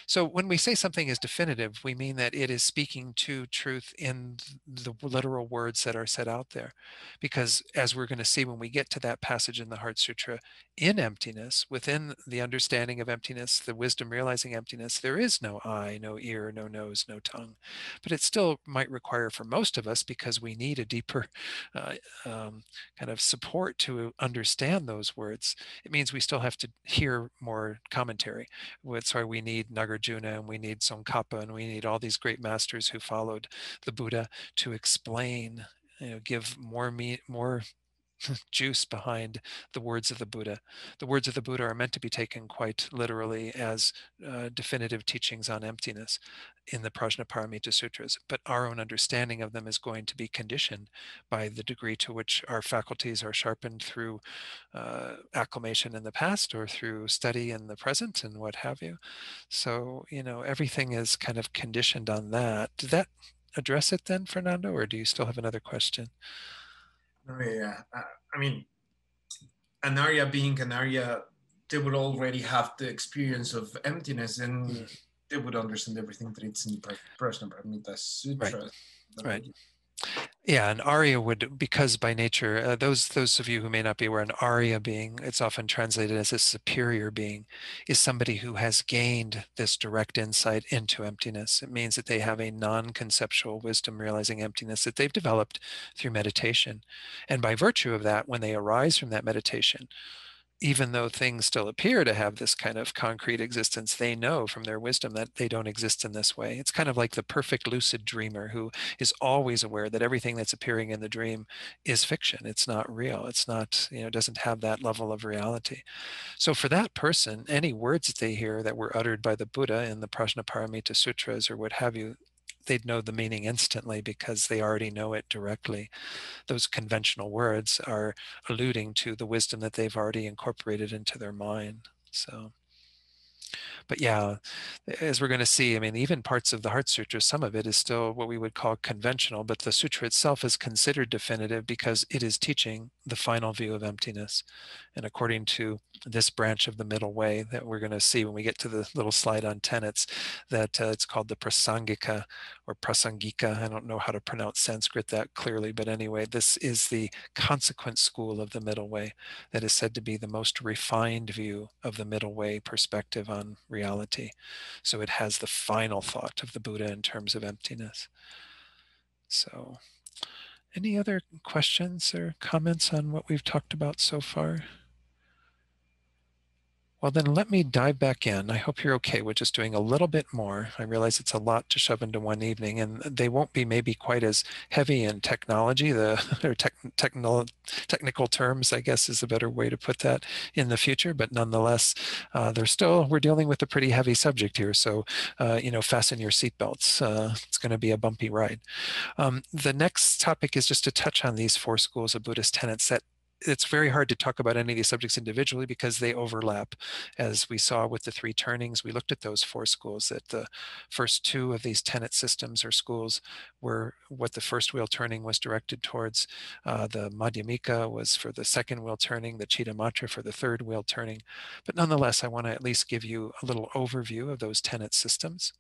So when we say something is definitive, we mean that it is speaking to truth in the literal words that are set out there. Because as we're going to see when we get to that passage in the Heart Sutra, in emptiness, within the understanding of emptiness, the wisdom realizing emptiness, there is no eye, no ear, no nose, no tongue. But it still might require for most of us, because we need a deeper uh, kind of support to understand those words, it means we still have to hear more commentary. That's why we need Nagarjuna and we need Tsongkhapa and we need all these great masters who followed the Buddha to explain, give more juice behind the words of the Buddha. The words of the Buddha are meant to be taken quite literally as definitive teachings on emptiness in the Prajnaparamita Sutras, but our own understanding of them is going to be conditioned by the degree to which our faculties are sharpened through acclimation in the past or through study in the present and what have you. So, everything is kind of conditioned on that. Did that address it then, Fernando, or do you still have another question? No, yeah. I mean, an Arya being an Arya, they would already have the experience of emptiness, and they would understand everything that it's in the Prajnaparamita Sutra. Right. Yeah, an Arya would, because by nature, those of you who may not be aware, an Arya being, it's often translated as a superior being, is somebody who has gained this direct insight into emptiness. It means that they have a non-conceptual wisdom realizing emptiness that they've developed through meditation. And by virtue of that, when they arise from that meditation, even though things still appear to have this kind of concrete existence, they know from their wisdom that they don't exist in this way. It's kind of like the perfect lucid dreamer who is always aware that everything that's appearing in the dream is fiction. It's not real. It's not, doesn't have that level of reality. So for that person, any words that they hear that were uttered by the Buddha in the Prajnaparamita Sutras or what have you, they'd know the meaning instantly because they already know it directly. Those conventional words are alluding to the wisdom that they've already incorporated into their mind. So, but yeah, as we're going to see, I mean, even parts of the Heart Sutra, some of it is still what we would call conventional, but the sutra itself is considered definitive because it is teaching the final view of emptiness. And according to this branch of the middle way that we're going to see when we get to the little slide on tenets, that it's called the Prasangika or Prasangika. I don't know how to pronounce Sanskrit that clearly, but anyway, this is the consequent school of the middle way that is said to be the most refined view of the middle way perspective on reality. So it has the final thought of the Buddha in terms of emptiness. So any other questions or comments on what we've talked about so far? Well, then let me dive back in. I hope you're okay with just doing a little bit more. I realize it's a lot to shove into one evening, and they won't be maybe quite as heavy in technology, or technical terms, I guess is a better way to put that, in the future. But nonetheless, we're dealing with a pretty heavy subject here. So, fasten your seatbelts. It's going to be a bumpy ride. The next topic is just to touch on these four schools of Buddhist tenets that it's very hard to talk about any of these subjects individually because they overlap. As we saw with the three turnings, we looked at those four schools, that the first two of these tenet systems or schools were what the first wheel turning was directed towards. The Madhyamika was for the second wheel turning, the Chittamatra for the third wheel turning. But nonetheless, I want to at least give you a little overview of those tenet systems.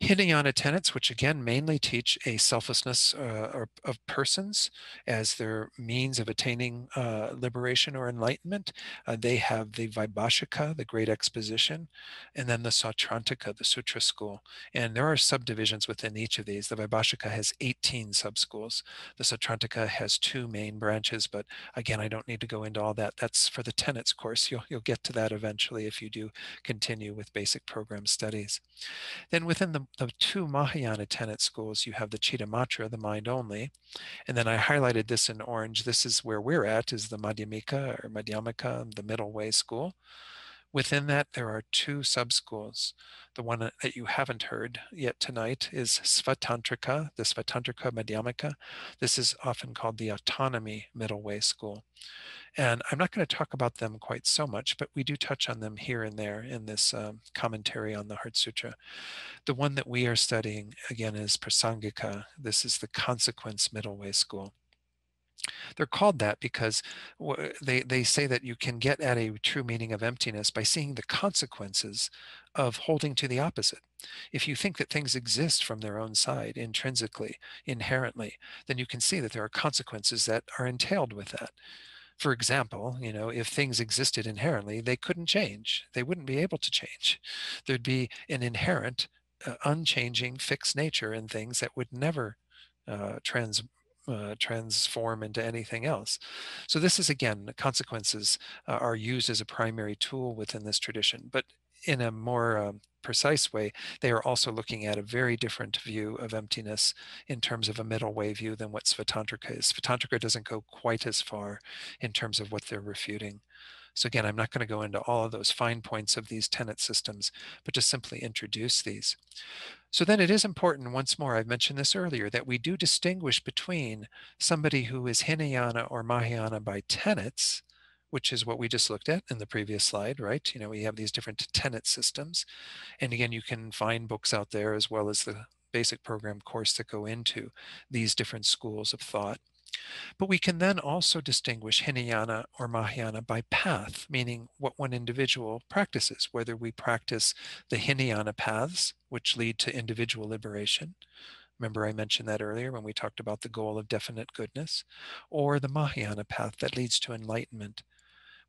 Hinayana tenets, which again mainly teach a selflessness of persons as their means of attaining liberation or enlightenment. They have the Vaibhashika, the Great Exposition, and then the Sautrantika, the Sutra school. And there are subdivisions within each of these. The Vaibhashika has 18 subschools. The Sautrantika has 2 main branches, but again, I don't need to go into all that. That's for the tenets course. You'll get to that eventually if you do continue with basic program studies. Then within the 2 Mahayana tenet schools, you have the Chittamatra, the mind only. And then I highlighted this in orange. This is where we're at, is the Madhyamika or Madhyamika, the middle way school, Within that, there are two sub-schools. The one that you haven't heard yet tonight is Svatantrika, the Svatantrika Madhyamaka. This is often called the autonomy middle way school. And I'm not going to talk about them quite so much, but we do touch on them here and there in this commentary on the Heart Sutra. The one that we are studying, again, is Prasangika. This is the consequence middle way school. They're called that because they say that you can get at a true meaning of emptiness by seeing the consequences of holding to the opposite. If you think that things exist from their own side, intrinsically, inherently, then you can see that there are consequences that are entailed with that. For example, if things existed inherently, they couldn't change. They wouldn't be able to change. There'd be an inherent, unchanging, fixed nature in things that would never transform into anything else. So this is, again, the consequences are used as a primary tool within this tradition, but in a more precise way, they are also looking at a very different view of emptiness in terms of a middle way view than what Svatantrika is. Svatantrika doesn't go quite as far in terms of what they're refuting. So again, I'm not going to go into all of those fine points of these tenet systems, but just simply introduce these. So then it is important, once more, I've mentioned this earlier, that we do distinguish between somebody who is Hinayana or Mahayana by tenets, which is what we just looked at in the previous slide, right? We have these different tenet systems. And again, you can find books out there as well as the basic program course that go into these different schools of thought. But we can then also distinguish Hinayana or Mahayana by path, meaning what one individual practices, whether we practice the Hinayana paths, which lead to individual liberation. Remember, I mentioned that earlier when we talked about the goal of definite goodness, or the Mahayana path that leads to enlightenment.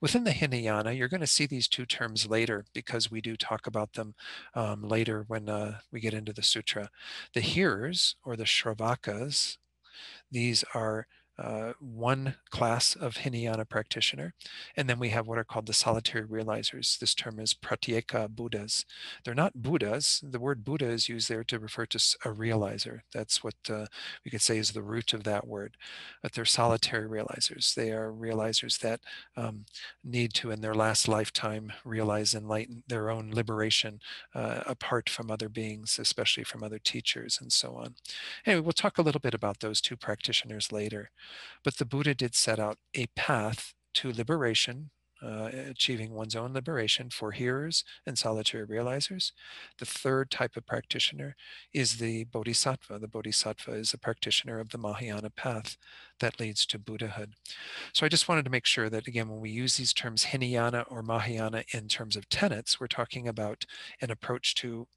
Within the Hinayana, you're going to see these two terms later because we do talk about them later when we get into the sutra. The hearers, or the Shravakas, these are one class of Hinayana practitioner. And then we have what are called the solitary realizers. This term is pratyeka Buddhas. They're not Buddhas. The word Buddha is used there to refer to a realizer. That's what we could say is the root of that word. But they're solitary realizers. They are realizers that need to, in their last lifetime, realize their own liberation apart from other beings, especially from other teachers and so on. Anyway, we'll talk a little bit about those two practitioners later. But the Buddha did set out a path to liberation, achieving one's own liberation for hearers and solitary realizers. The third type of practitioner is the Bodhisattva. The Bodhisattva is a practitioner of the Mahayana path that leads to Buddhahood. So I just wanted to make sure that, again, when we use these terms Hinayana or Mahayana in terms of tenets, we're talking about an approach to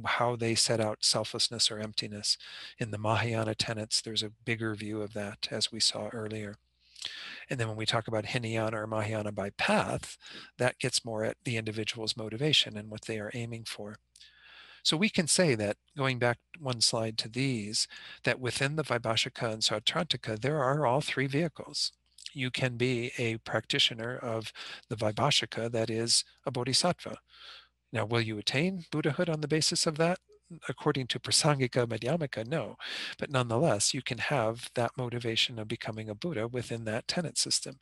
how they set out selflessness or emptiness. In the Mahayana tenets, there's a bigger view of that, as we saw earlier. And then when we talk about Hinayana or Mahayana by path, that gets more at the individual's motivation and what they are aiming for. So we can say that, going back one slide to these, that within the Vaibhashika and Sautrantika, there are all three vehicles. You can be a practitioner of the Vaibhashika that is a bodhisattva. Now, will you attain Buddhahood on the basis of that? According to Prasangika Madhyamaka, no. But nonetheless, you can have that motivation of becoming a Buddha within that tenet system.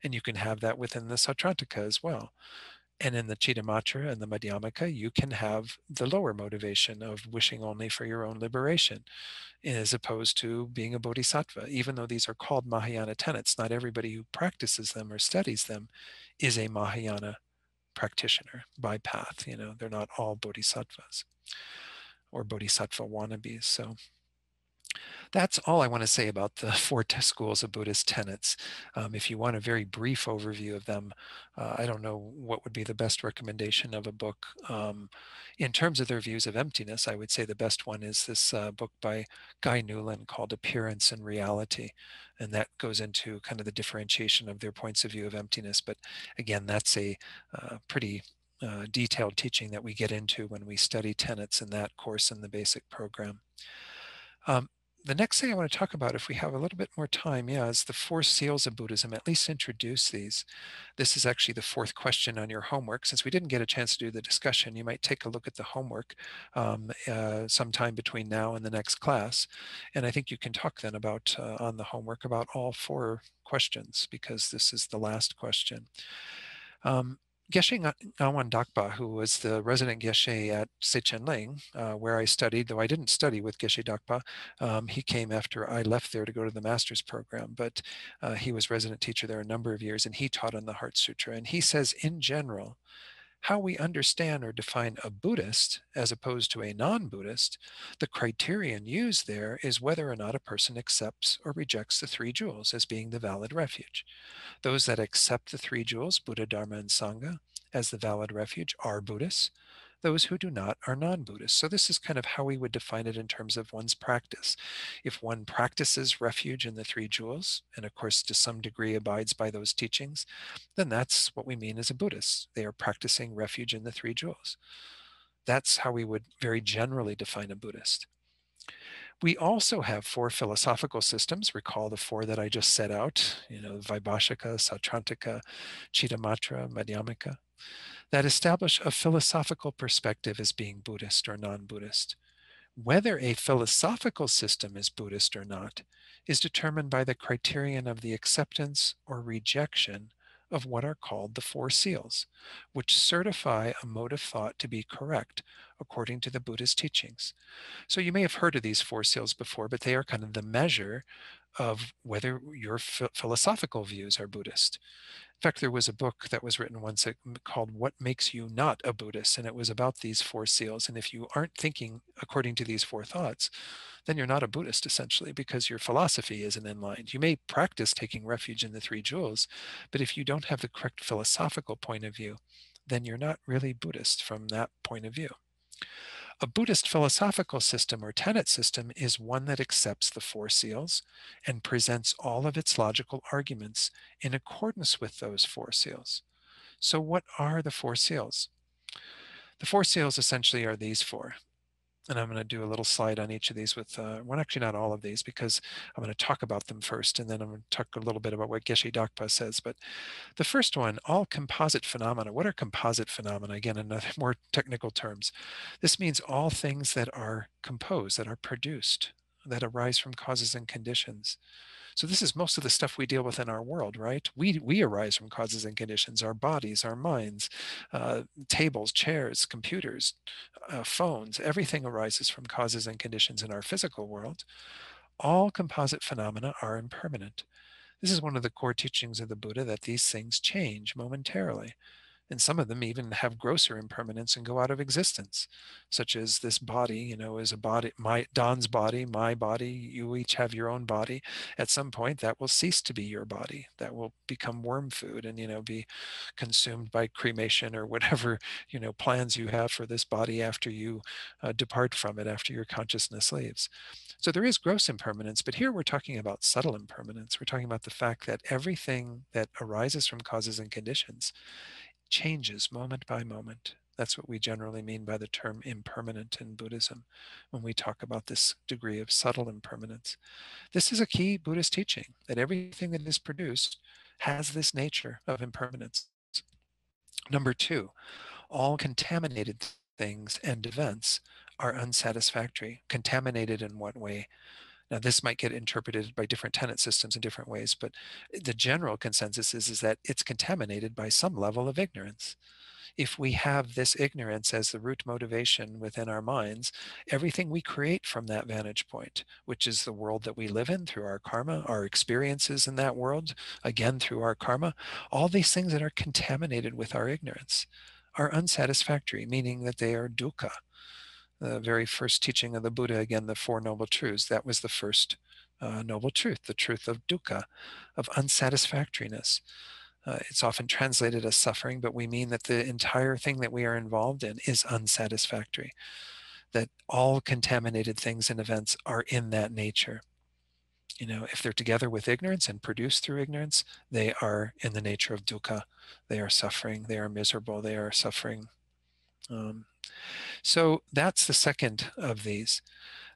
And you can have that within the Sautrantika as well. And in the Chittamatra and the Madhyamaka, you can have the lower motivation of wishing only for your own liberation, as opposed to being a bodhisattva. Even though these are called Mahayana tenets, not everybody who practices them or studies them is a Mahayana practitioner by path. They're not all bodhisattvas or bodhisattva wannabes. So that's all I want to say about the four schools of Buddhist tenets. If you want a very brief overview of them, I don't know what would be the best recommendation of a book. In terms of their views of emptiness, I would say the best one is this book by Guy Newland called Appearance and Reality. And that goes into kind of the differentiation of their points of view of emptiness. But again, that's a pretty detailed teaching that we get into when we study tenets in that course in the basic program. The next thing I want to talk about, if we have a little bit more time, is the four seals of Buddhism, at least introduce these. This is actually the fourth question on your homework. Since we didn't get a chance to do the discussion, you might take a look at the homework sometime between now and the next class. And I think you can talk then about, on the homework, about all four questions, because this is the last question. Geshe Ngawang Dakpa, who was the resident Geshe at Sichenling, where I studied, though I didn't study with Geshe Dakpa. He came after I left there to go to the master's program, but he was resident teacher there a number of years, and he taught on the Heart Sutra. And he says, in general, how we understand or define a Buddhist as opposed to a non-Buddhist, the criterion used there is whether or not a person accepts or rejects the three jewels as being the valid refuge. Those that accept the three jewels, Buddha, Dharma, and Sangha, as the valid refuge are Buddhists. Those who do not are non-Buddhists. So this is kind of how we would define it in terms of one's practice. If one practices refuge in the three jewels, and of course to some degree abides by those teachings, then that's what we mean as a Buddhist. They are practicing refuge in the three jewels. That's how we would very generally define a Buddhist. We also have four philosophical systems. Recall the four that I just set out, Vaibhashika, Sautrantika, Chittamatra, Madhyamika, that establish a philosophical perspective as being Buddhist or non-Buddhist. Whether a philosophical system is Buddhist or not is determined by the criterion of the acceptance or rejection of what are called the four seals, which certify a mode of thought to be correct according to the Buddhist teachings. So you may have heard of these four seals before, but they are kind of the measure of whether your philosophical views are Buddhist. In fact, there was a book that was written once called What Makes You Not a Buddhist? And it was about these four seals. And if you aren't thinking according to these four thoughts, then you're not a Buddhist, essentially, because your philosophy isn't in line. You may practice taking refuge in the three jewels, but if you don't have the correct philosophical point of view, then you're not really Buddhist from that point of view. A Buddhist philosophical system or tenet system is one that accepts the four seals and presents all of its logical arguments in accordance with those four seals. So what are the four seals? The four seals essentially are these four. And I'm going to do a little slide on each of these with, well, actually not all of these, because I'm going to talk about them first, and then I'm going to talk a little bit about what Geshe Dakpa says. But the first one, all composite phenomena. What are composite phenomena? Again, in more technical terms, this means all things that are composed, that are produced, that arise from causes and conditions. So this is most of the stuff we deal with in our world, right? We arise from causes and conditions, our bodies, our minds, tables, chairs, computers, phones, everything arises from causes and conditions in our physical world. All composite phenomena are impermanent. This is one of the core teachings of the Buddha, that these things change momentarily. And some of them even have grosser impermanence and go out of existence, such as this body, is a body, Don's body, my body, you each have your own body. At some point that will cease to be your body. That will become worm food and, be consumed by cremation or whatever, plans you have for this body after you depart from it, after your consciousness leaves. So there is gross impermanence, but here we're talking about subtle impermanence. We're talking about the fact that everything that arises from causes and conditions changes moment by moment. That's what we generally mean by the term impermanent in Buddhism when we talk about this degree of subtle impermanence. This is a key Buddhist teaching, that everything that is produced has this nature of impermanence. Number two, all contaminated things and events are unsatisfactory. Contaminated in what way? Now, this might get interpreted by different tenet systems in different ways, but the general consensus is that it's contaminated by some level of ignorance. If we have this ignorance as the root motivation within our minds, everything we create from that vantage point, which is the world that we live in through our karma, our experiences in that world, again through our karma, all these things that are contaminated with our ignorance are unsatisfactory, meaning that they are dukkha. The very first teaching of the Buddha, again, the Four Noble Truths, that was the first noble truth, the truth of dukkha, of unsatisfactoriness. It's often translated as suffering, but we mean that the entire thing that we are involved in is unsatisfactory, that all contaminated things and events are in that nature. If they're together with ignorance and produced through ignorance, they are in the nature of dukkha. They are suffering, they are miserable, they are suffering. So that's the second of these.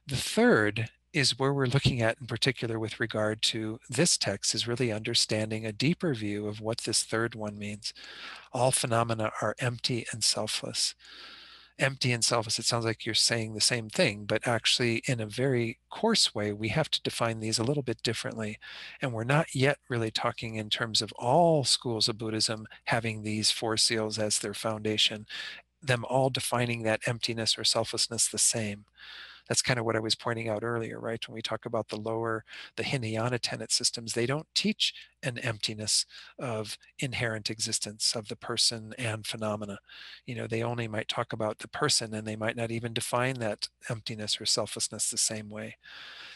The third is where we're looking at in particular with regard to this text, is really understanding a deeper view of what this third one means. All phenomena are empty and selfless. empty and selfless, it sounds like you're saying the same thing, but actually in a very coarse way, we have to define these a little bit differently. And we're not yet really talking in terms of all schools of Buddhism having these four seals as their foundation, them all defining that emptiness or selflessness the same. That's kind of what I was pointing out earlier, right? When we talk about the Hinayana tenet systems, they don't teach an emptiness of inherent existence of the person and phenomena. They only might talk about the person, and they might not even define that emptiness or selflessness the same way.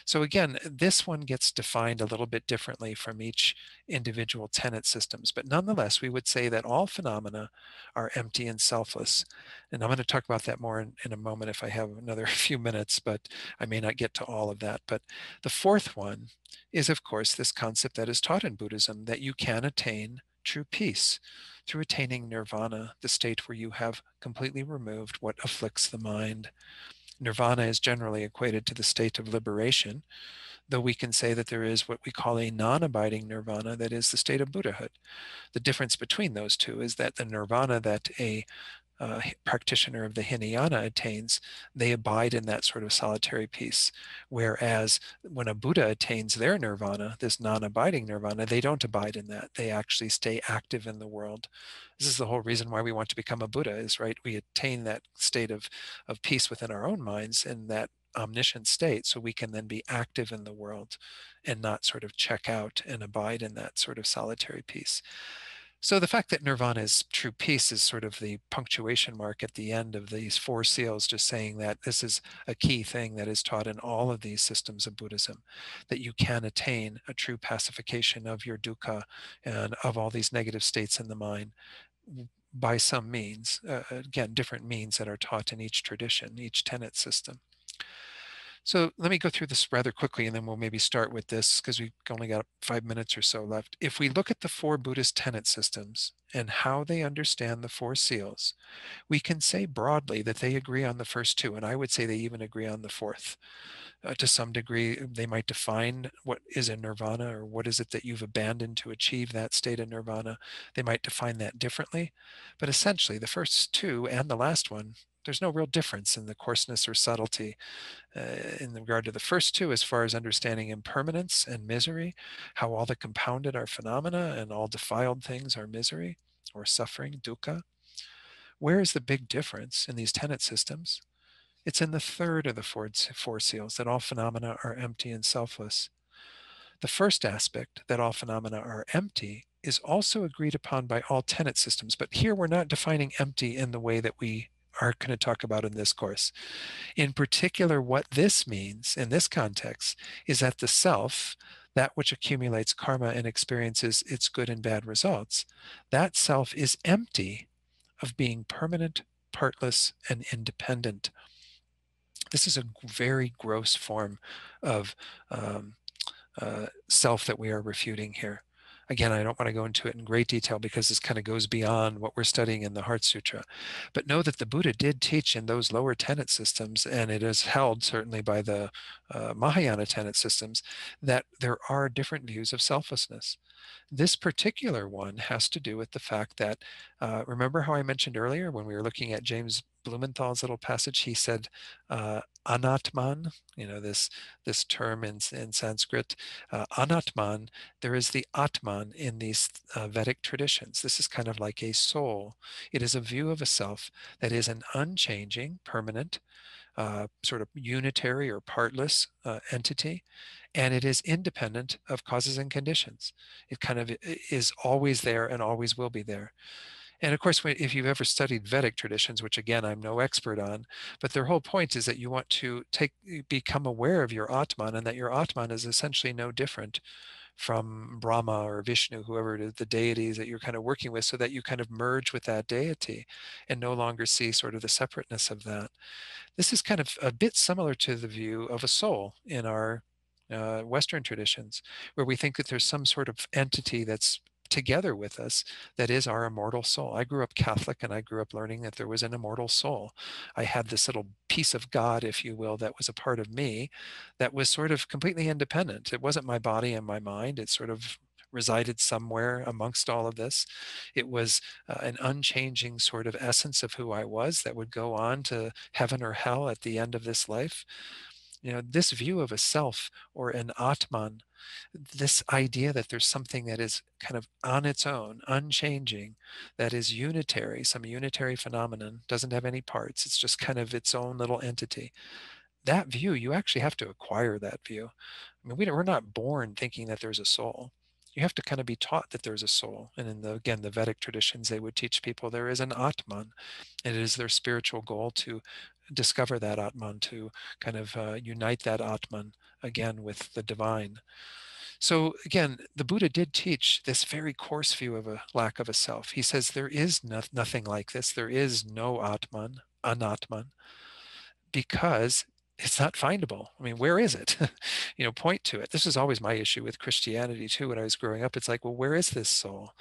So again, this one gets defined a little bit differently from each individual tenet systems, but nonetheless, we would say that all phenomena are empty and selfless. And I'm going to talk about that more in a moment if I have another few minutes, but I may not get to all of that. But the fourth one is, of course, this concept that is taught in Buddhism, that you can attain true peace through attaining nirvana, the state where you have completely removed what afflicts the mind. Nirvana is generally equated to the state of liberation, though we can say that there is what we call a non-abiding nirvana, that is the state of Buddhahood. The difference between those two is that the nirvana that a practitioner of the Hinayana attains, they abide in that sort of solitary peace. Whereas when a Buddha attains their nirvana, this non-abiding nirvana, they don't abide in that. They actually stay active in the world. This is the whole reason why we want to become a Buddha, is right. We attain that state of peace within our own minds, in that omniscient state, so we can then be active in the world and not sort of check out and abide in that sort of solitary peace. So the fact that nirvana is true peace is sort of the punctuation mark at the end of these four seals, just saying that this is a key thing that is taught in all of these systems of Buddhism, that you can attain a true pacification of your dukkha and of all these negative states in the mind by some means, again, different means that are taught in each tradition, each tenet system. So let me go through this rather quickly, and then we'll maybe start with this because we've only got 5 minutes or so left. If we look at the four Buddhist tenet systems and how they understand the four seals, we can say broadly that they agree on the first two, and I would say they even agree on the fourth. To some degree, they might define what is a nirvana, or what is it that you've abandoned to achieve that state of nirvana. They might define that differently, but essentially the first two and the last one, there's no real difference in the coarseness or subtlety in regard to the first two, as far as understanding impermanence and misery, how all the compounded are phenomena and all defiled things are misery or suffering, dukkha. Where is the big difference in these tenet systems? It's in the third of the four seals, that all phenomena are empty and selfless. The first aspect, that all phenomena are empty, is also agreed upon by all tenet systems, but here we're not defining empty in the way that we are going to talk about in this course. In particular, what this means in this context is that the self, that which accumulates karma and experiences its good and bad results, that self is empty of being permanent, partless, and independent. This is a very gross form of self that we are refuting here. Again, I don't want to go into it in great detail because this kind of goes beyond what we're studying in the Heart Sutra. But know that the Buddha did teach in those lower tenet systems, and it is held certainly by the Mahayana tenet systems, that there are different views of selflessness. This particular one has to do with the fact that, remember how I mentioned earlier when we were looking at James Blumenthal's little passage, he said, anatman, this term in Sanskrit, anatman, there is the atman in these Vedic traditions. This is kind of like a soul. It is a view of a self that is an unchanging, permanent, sort of unitary or partless entity, and it is independent of causes and conditions. It kind of is always there and always will be there. And of course, if you've ever studied Vedic traditions, which again, I'm no expert on, but their whole point is that you want to become aware of your Atman, and that your Atman is essentially no different from Brahma or Vishnu, whoever it is, the deities that you're kind of working with, so that you kind of merge with that deity and no longer see sort of the separateness of that. This is kind of a bit similar to the view of a soul in our Western traditions, where we think that there's some sort of entity that's together with us that is our immortal soul. I grew up Catholic, and I grew up learning that there was an immortal soul. I had this little piece of God, if you will, that was a part of me that was sort of completely independent. It wasn't my body and my mind. It sort of resided somewhere amongst all of this. It was an unchanging sort of essence of who I was that would go on to heaven or hell at the end of this life. You know, this view of a self or an Atman, this idea that there's something that is kind of on its own, unchanging, that is unitary, some unitary phenomenon, doesn't have any parts, it's just kind of its own little entity. That view, you actually have to acquire that view. I mean, we're not born thinking that there's a soul. You have to kind of be taught that there's a soul. And in again, the Vedic traditions, they would teach people there is an Atman. And it is their spiritual goal to discover that Atman, to kind of unite that Atman again with the divine. So again, the Buddha did teach this very coarse view of a lack of a self. He says there is nothing like this. There is no Atman, anatman, because it's not findable. I mean, where is it? Point to it. This is always my issue with Christianity too. When I was growing up, it's like, well, where is this soul?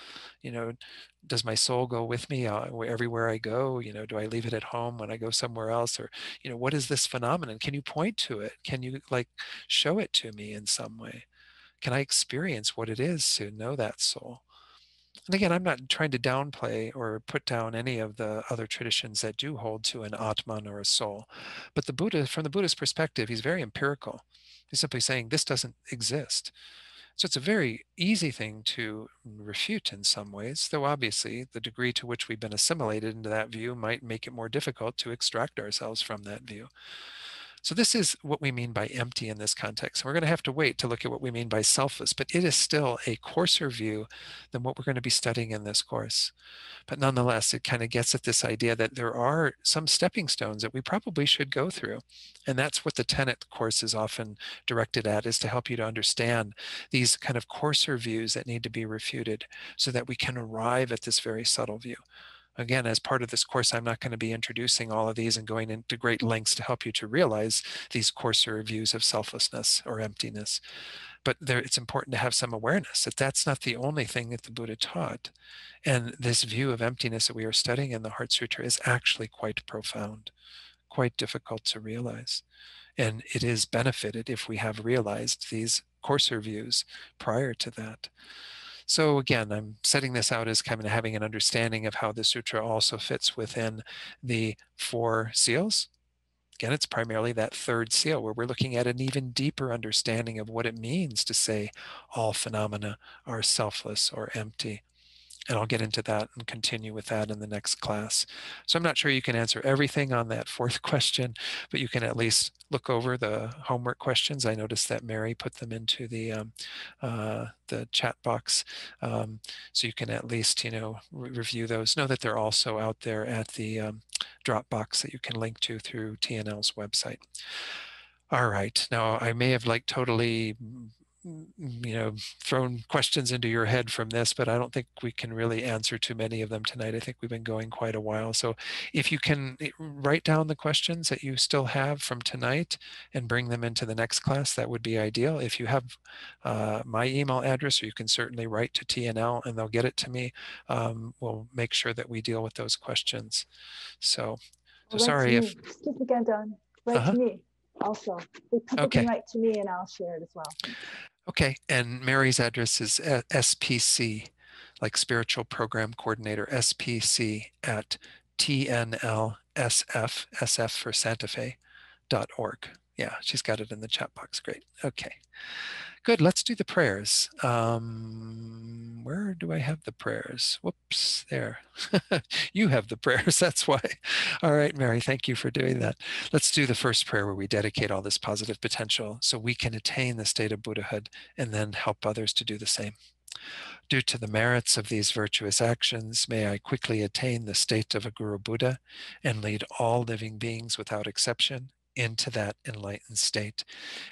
Does my soul go with me everywhere I go? Do I leave it at home when I go somewhere else? Or, what is this phenomenon? Can you point to it? Can you show it to me in some way? Can I experience what it is to know that soul? And again, I'm not trying to downplay or put down any of the other traditions that do hold to an Atman or a soul. But the Buddha, from the Buddhist perspective, he's very empirical. He's simply saying this doesn't exist. So it's a very easy thing to refute in some ways, though obviously the degree to which we've been assimilated into that view might make it more difficult to extract ourselves from that view. So this is what we mean by empty in this context. We're going to have to wait to look at what we mean by selfless, but it is still a coarser view than what we're going to be studying in this course. But nonetheless, it kind of gets at this idea that there are some stepping stones that we probably should go through. And that's what the Tenet course is often directed at, is to help you to understand these kind of coarser views that need to be refuted so that we can arrive at this very subtle view. Again, as part of this course, I'm not going to be introducing all of these and going into great lengths to help you to realize these coarser views of selflessness or emptiness. But it's important to have some awareness that that's not the only thing that the Buddha taught. And this view of emptiness that we are studying in the Heart Sutra is actually quite profound, quite difficult to realize. And it is benefited if we have realized these coarser views prior to that. So again, I'm setting this out as kind of having an understanding of how the sutra also fits within the 4 seals. Again, it's primarily that 3rd seal where we're looking at an even deeper understanding of what it means to say all phenomena are selfless or empty. And I'll get into that and continue with that in the next class. So I'm not sure you can answer everything on that 4th question, but you can at least look over the homework questions. I noticed that Mary put them into the chat box. So you can at least, review those. Know that they're also out there at the Dropbox that you can link to through TNL's website. All right, now I may have totally thrown questions into your head from this, but I don't think we can really answer too many of them tonight. I think we've been going quite a while. So if you can write down the questions that you still have from tonight and bring them into the next class, that would be ideal. If you have my email address, or you can certainly write to TNL and they'll get it to me. We'll make sure that we deal with those questions. So sorry if... Excuse me, Gen Don. Write to me also. People can write to me and I'll share it as well. Okay, and Mary's address is SPC, like Spiritual Program Coordinator, SPC at TNLSF, SF for Santa Fe.org. Yeah, she's got it in the chat box. Great. Okay, good. Let's do the prayers. Where do I have the prayers? Whoops, there. You have the prayers, that's why. All right, Mary, thank you for doing that. Let's do the first prayer where we dedicate all this positive potential so we can attain the state of Buddhahood and then help others to do the same. Due to the merits of these virtuous actions, may I quickly attain the state of a Guru Buddha and lead all living beings without exception into that enlightened state.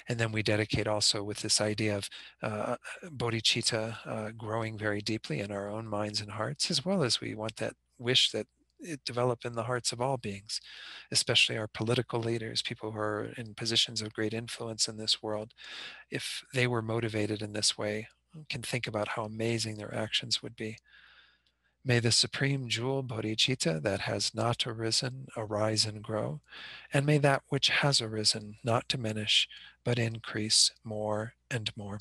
And then we dedicate also with this idea of bodhicitta growing very deeply in our own minds and hearts, as well as we want that wish that it develop in the hearts of all beings, especially our political leaders, people who are in positions of great influence in this world. If they were motivated in this way, can think about how amazing their actions would be. May the supreme jewel bodhicitta that has not arisen arise and grow, and may that which has arisen not diminish, but increase more and more.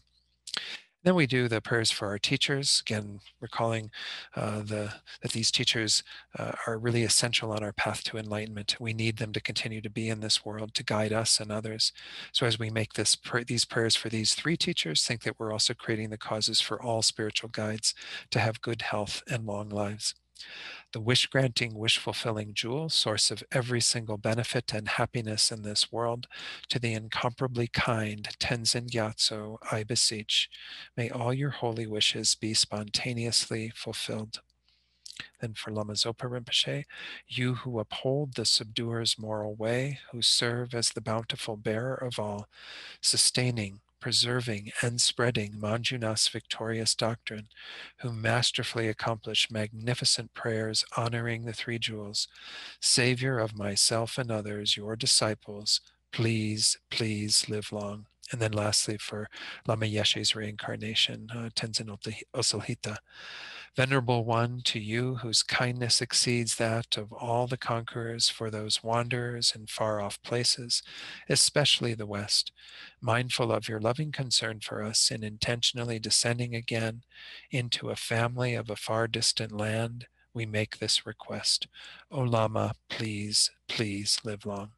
Then we do the prayers for our teachers, again, recalling that these teachers are really essential on our path to enlightenment. We need them to continue to be in this world to guide us and others. So as we make these prayers for these three teachers, think that we're also creating the causes for all spiritual guides to have good health and long lives. The wish-granting, wish-fulfilling jewel, source of every single benefit and happiness in this world, to the incomparably kind Tenzin Gyatso, I beseech, may all your holy wishes be spontaneously fulfilled. Then for Lama Zopa Rinpoche, you who uphold the subduer's moral way, who serve as the bountiful bearer of all, sustaining, preserving, and spreading Manjunath's victorious doctrine, who masterfully accomplish magnificent prayers honoring the three jewels, Savior of myself and others, your disciples, please, please live long. And then lastly, for Lama Yeshe's reincarnation, Tenzin Osalhita. Venerable One, to you whose kindness exceeds that of all the conquerors for those wanderers in far-off places, especially the West, mindful of your loving concern for us in intentionally descending again into a family of a far distant land, we make this request. O Lama, please, please live long.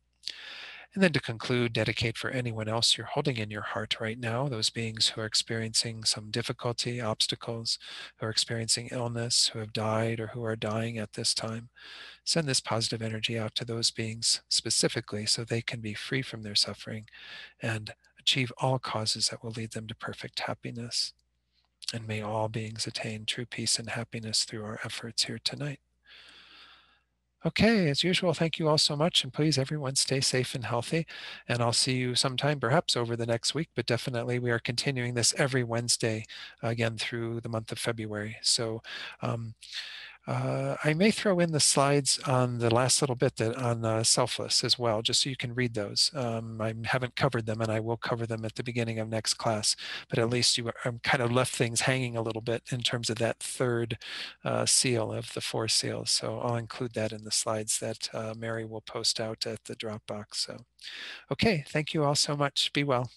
And then to conclude, dedicate for anyone else you're holding in your heart right now, those beings who are experiencing some difficulty, obstacles, who are experiencing illness, who have died or who are dying at this time. Send this positive energy out to those beings specifically so they can be free from their suffering and achieve all causes that will lead them to perfect happiness. And may all beings attain true peace and happiness through our efforts here tonight. Okay, as usual, thank you all so much. And please, everyone, stay safe and healthy. And I'll see you sometime, perhaps over the next week, but definitely we are continuing this every Wednesday, again, through the month of February. So I may throw in the slides on the last little bit that on selfless as well, just so you can read those. I haven't covered them, and I will cover them at the beginning of next class, but at least you kind of left things hanging a little bit in terms of that third seal of the 4 seals. So I'll include that in the slides that Mary will post out at the Dropbox. So, okay, thank you all so much. Be well.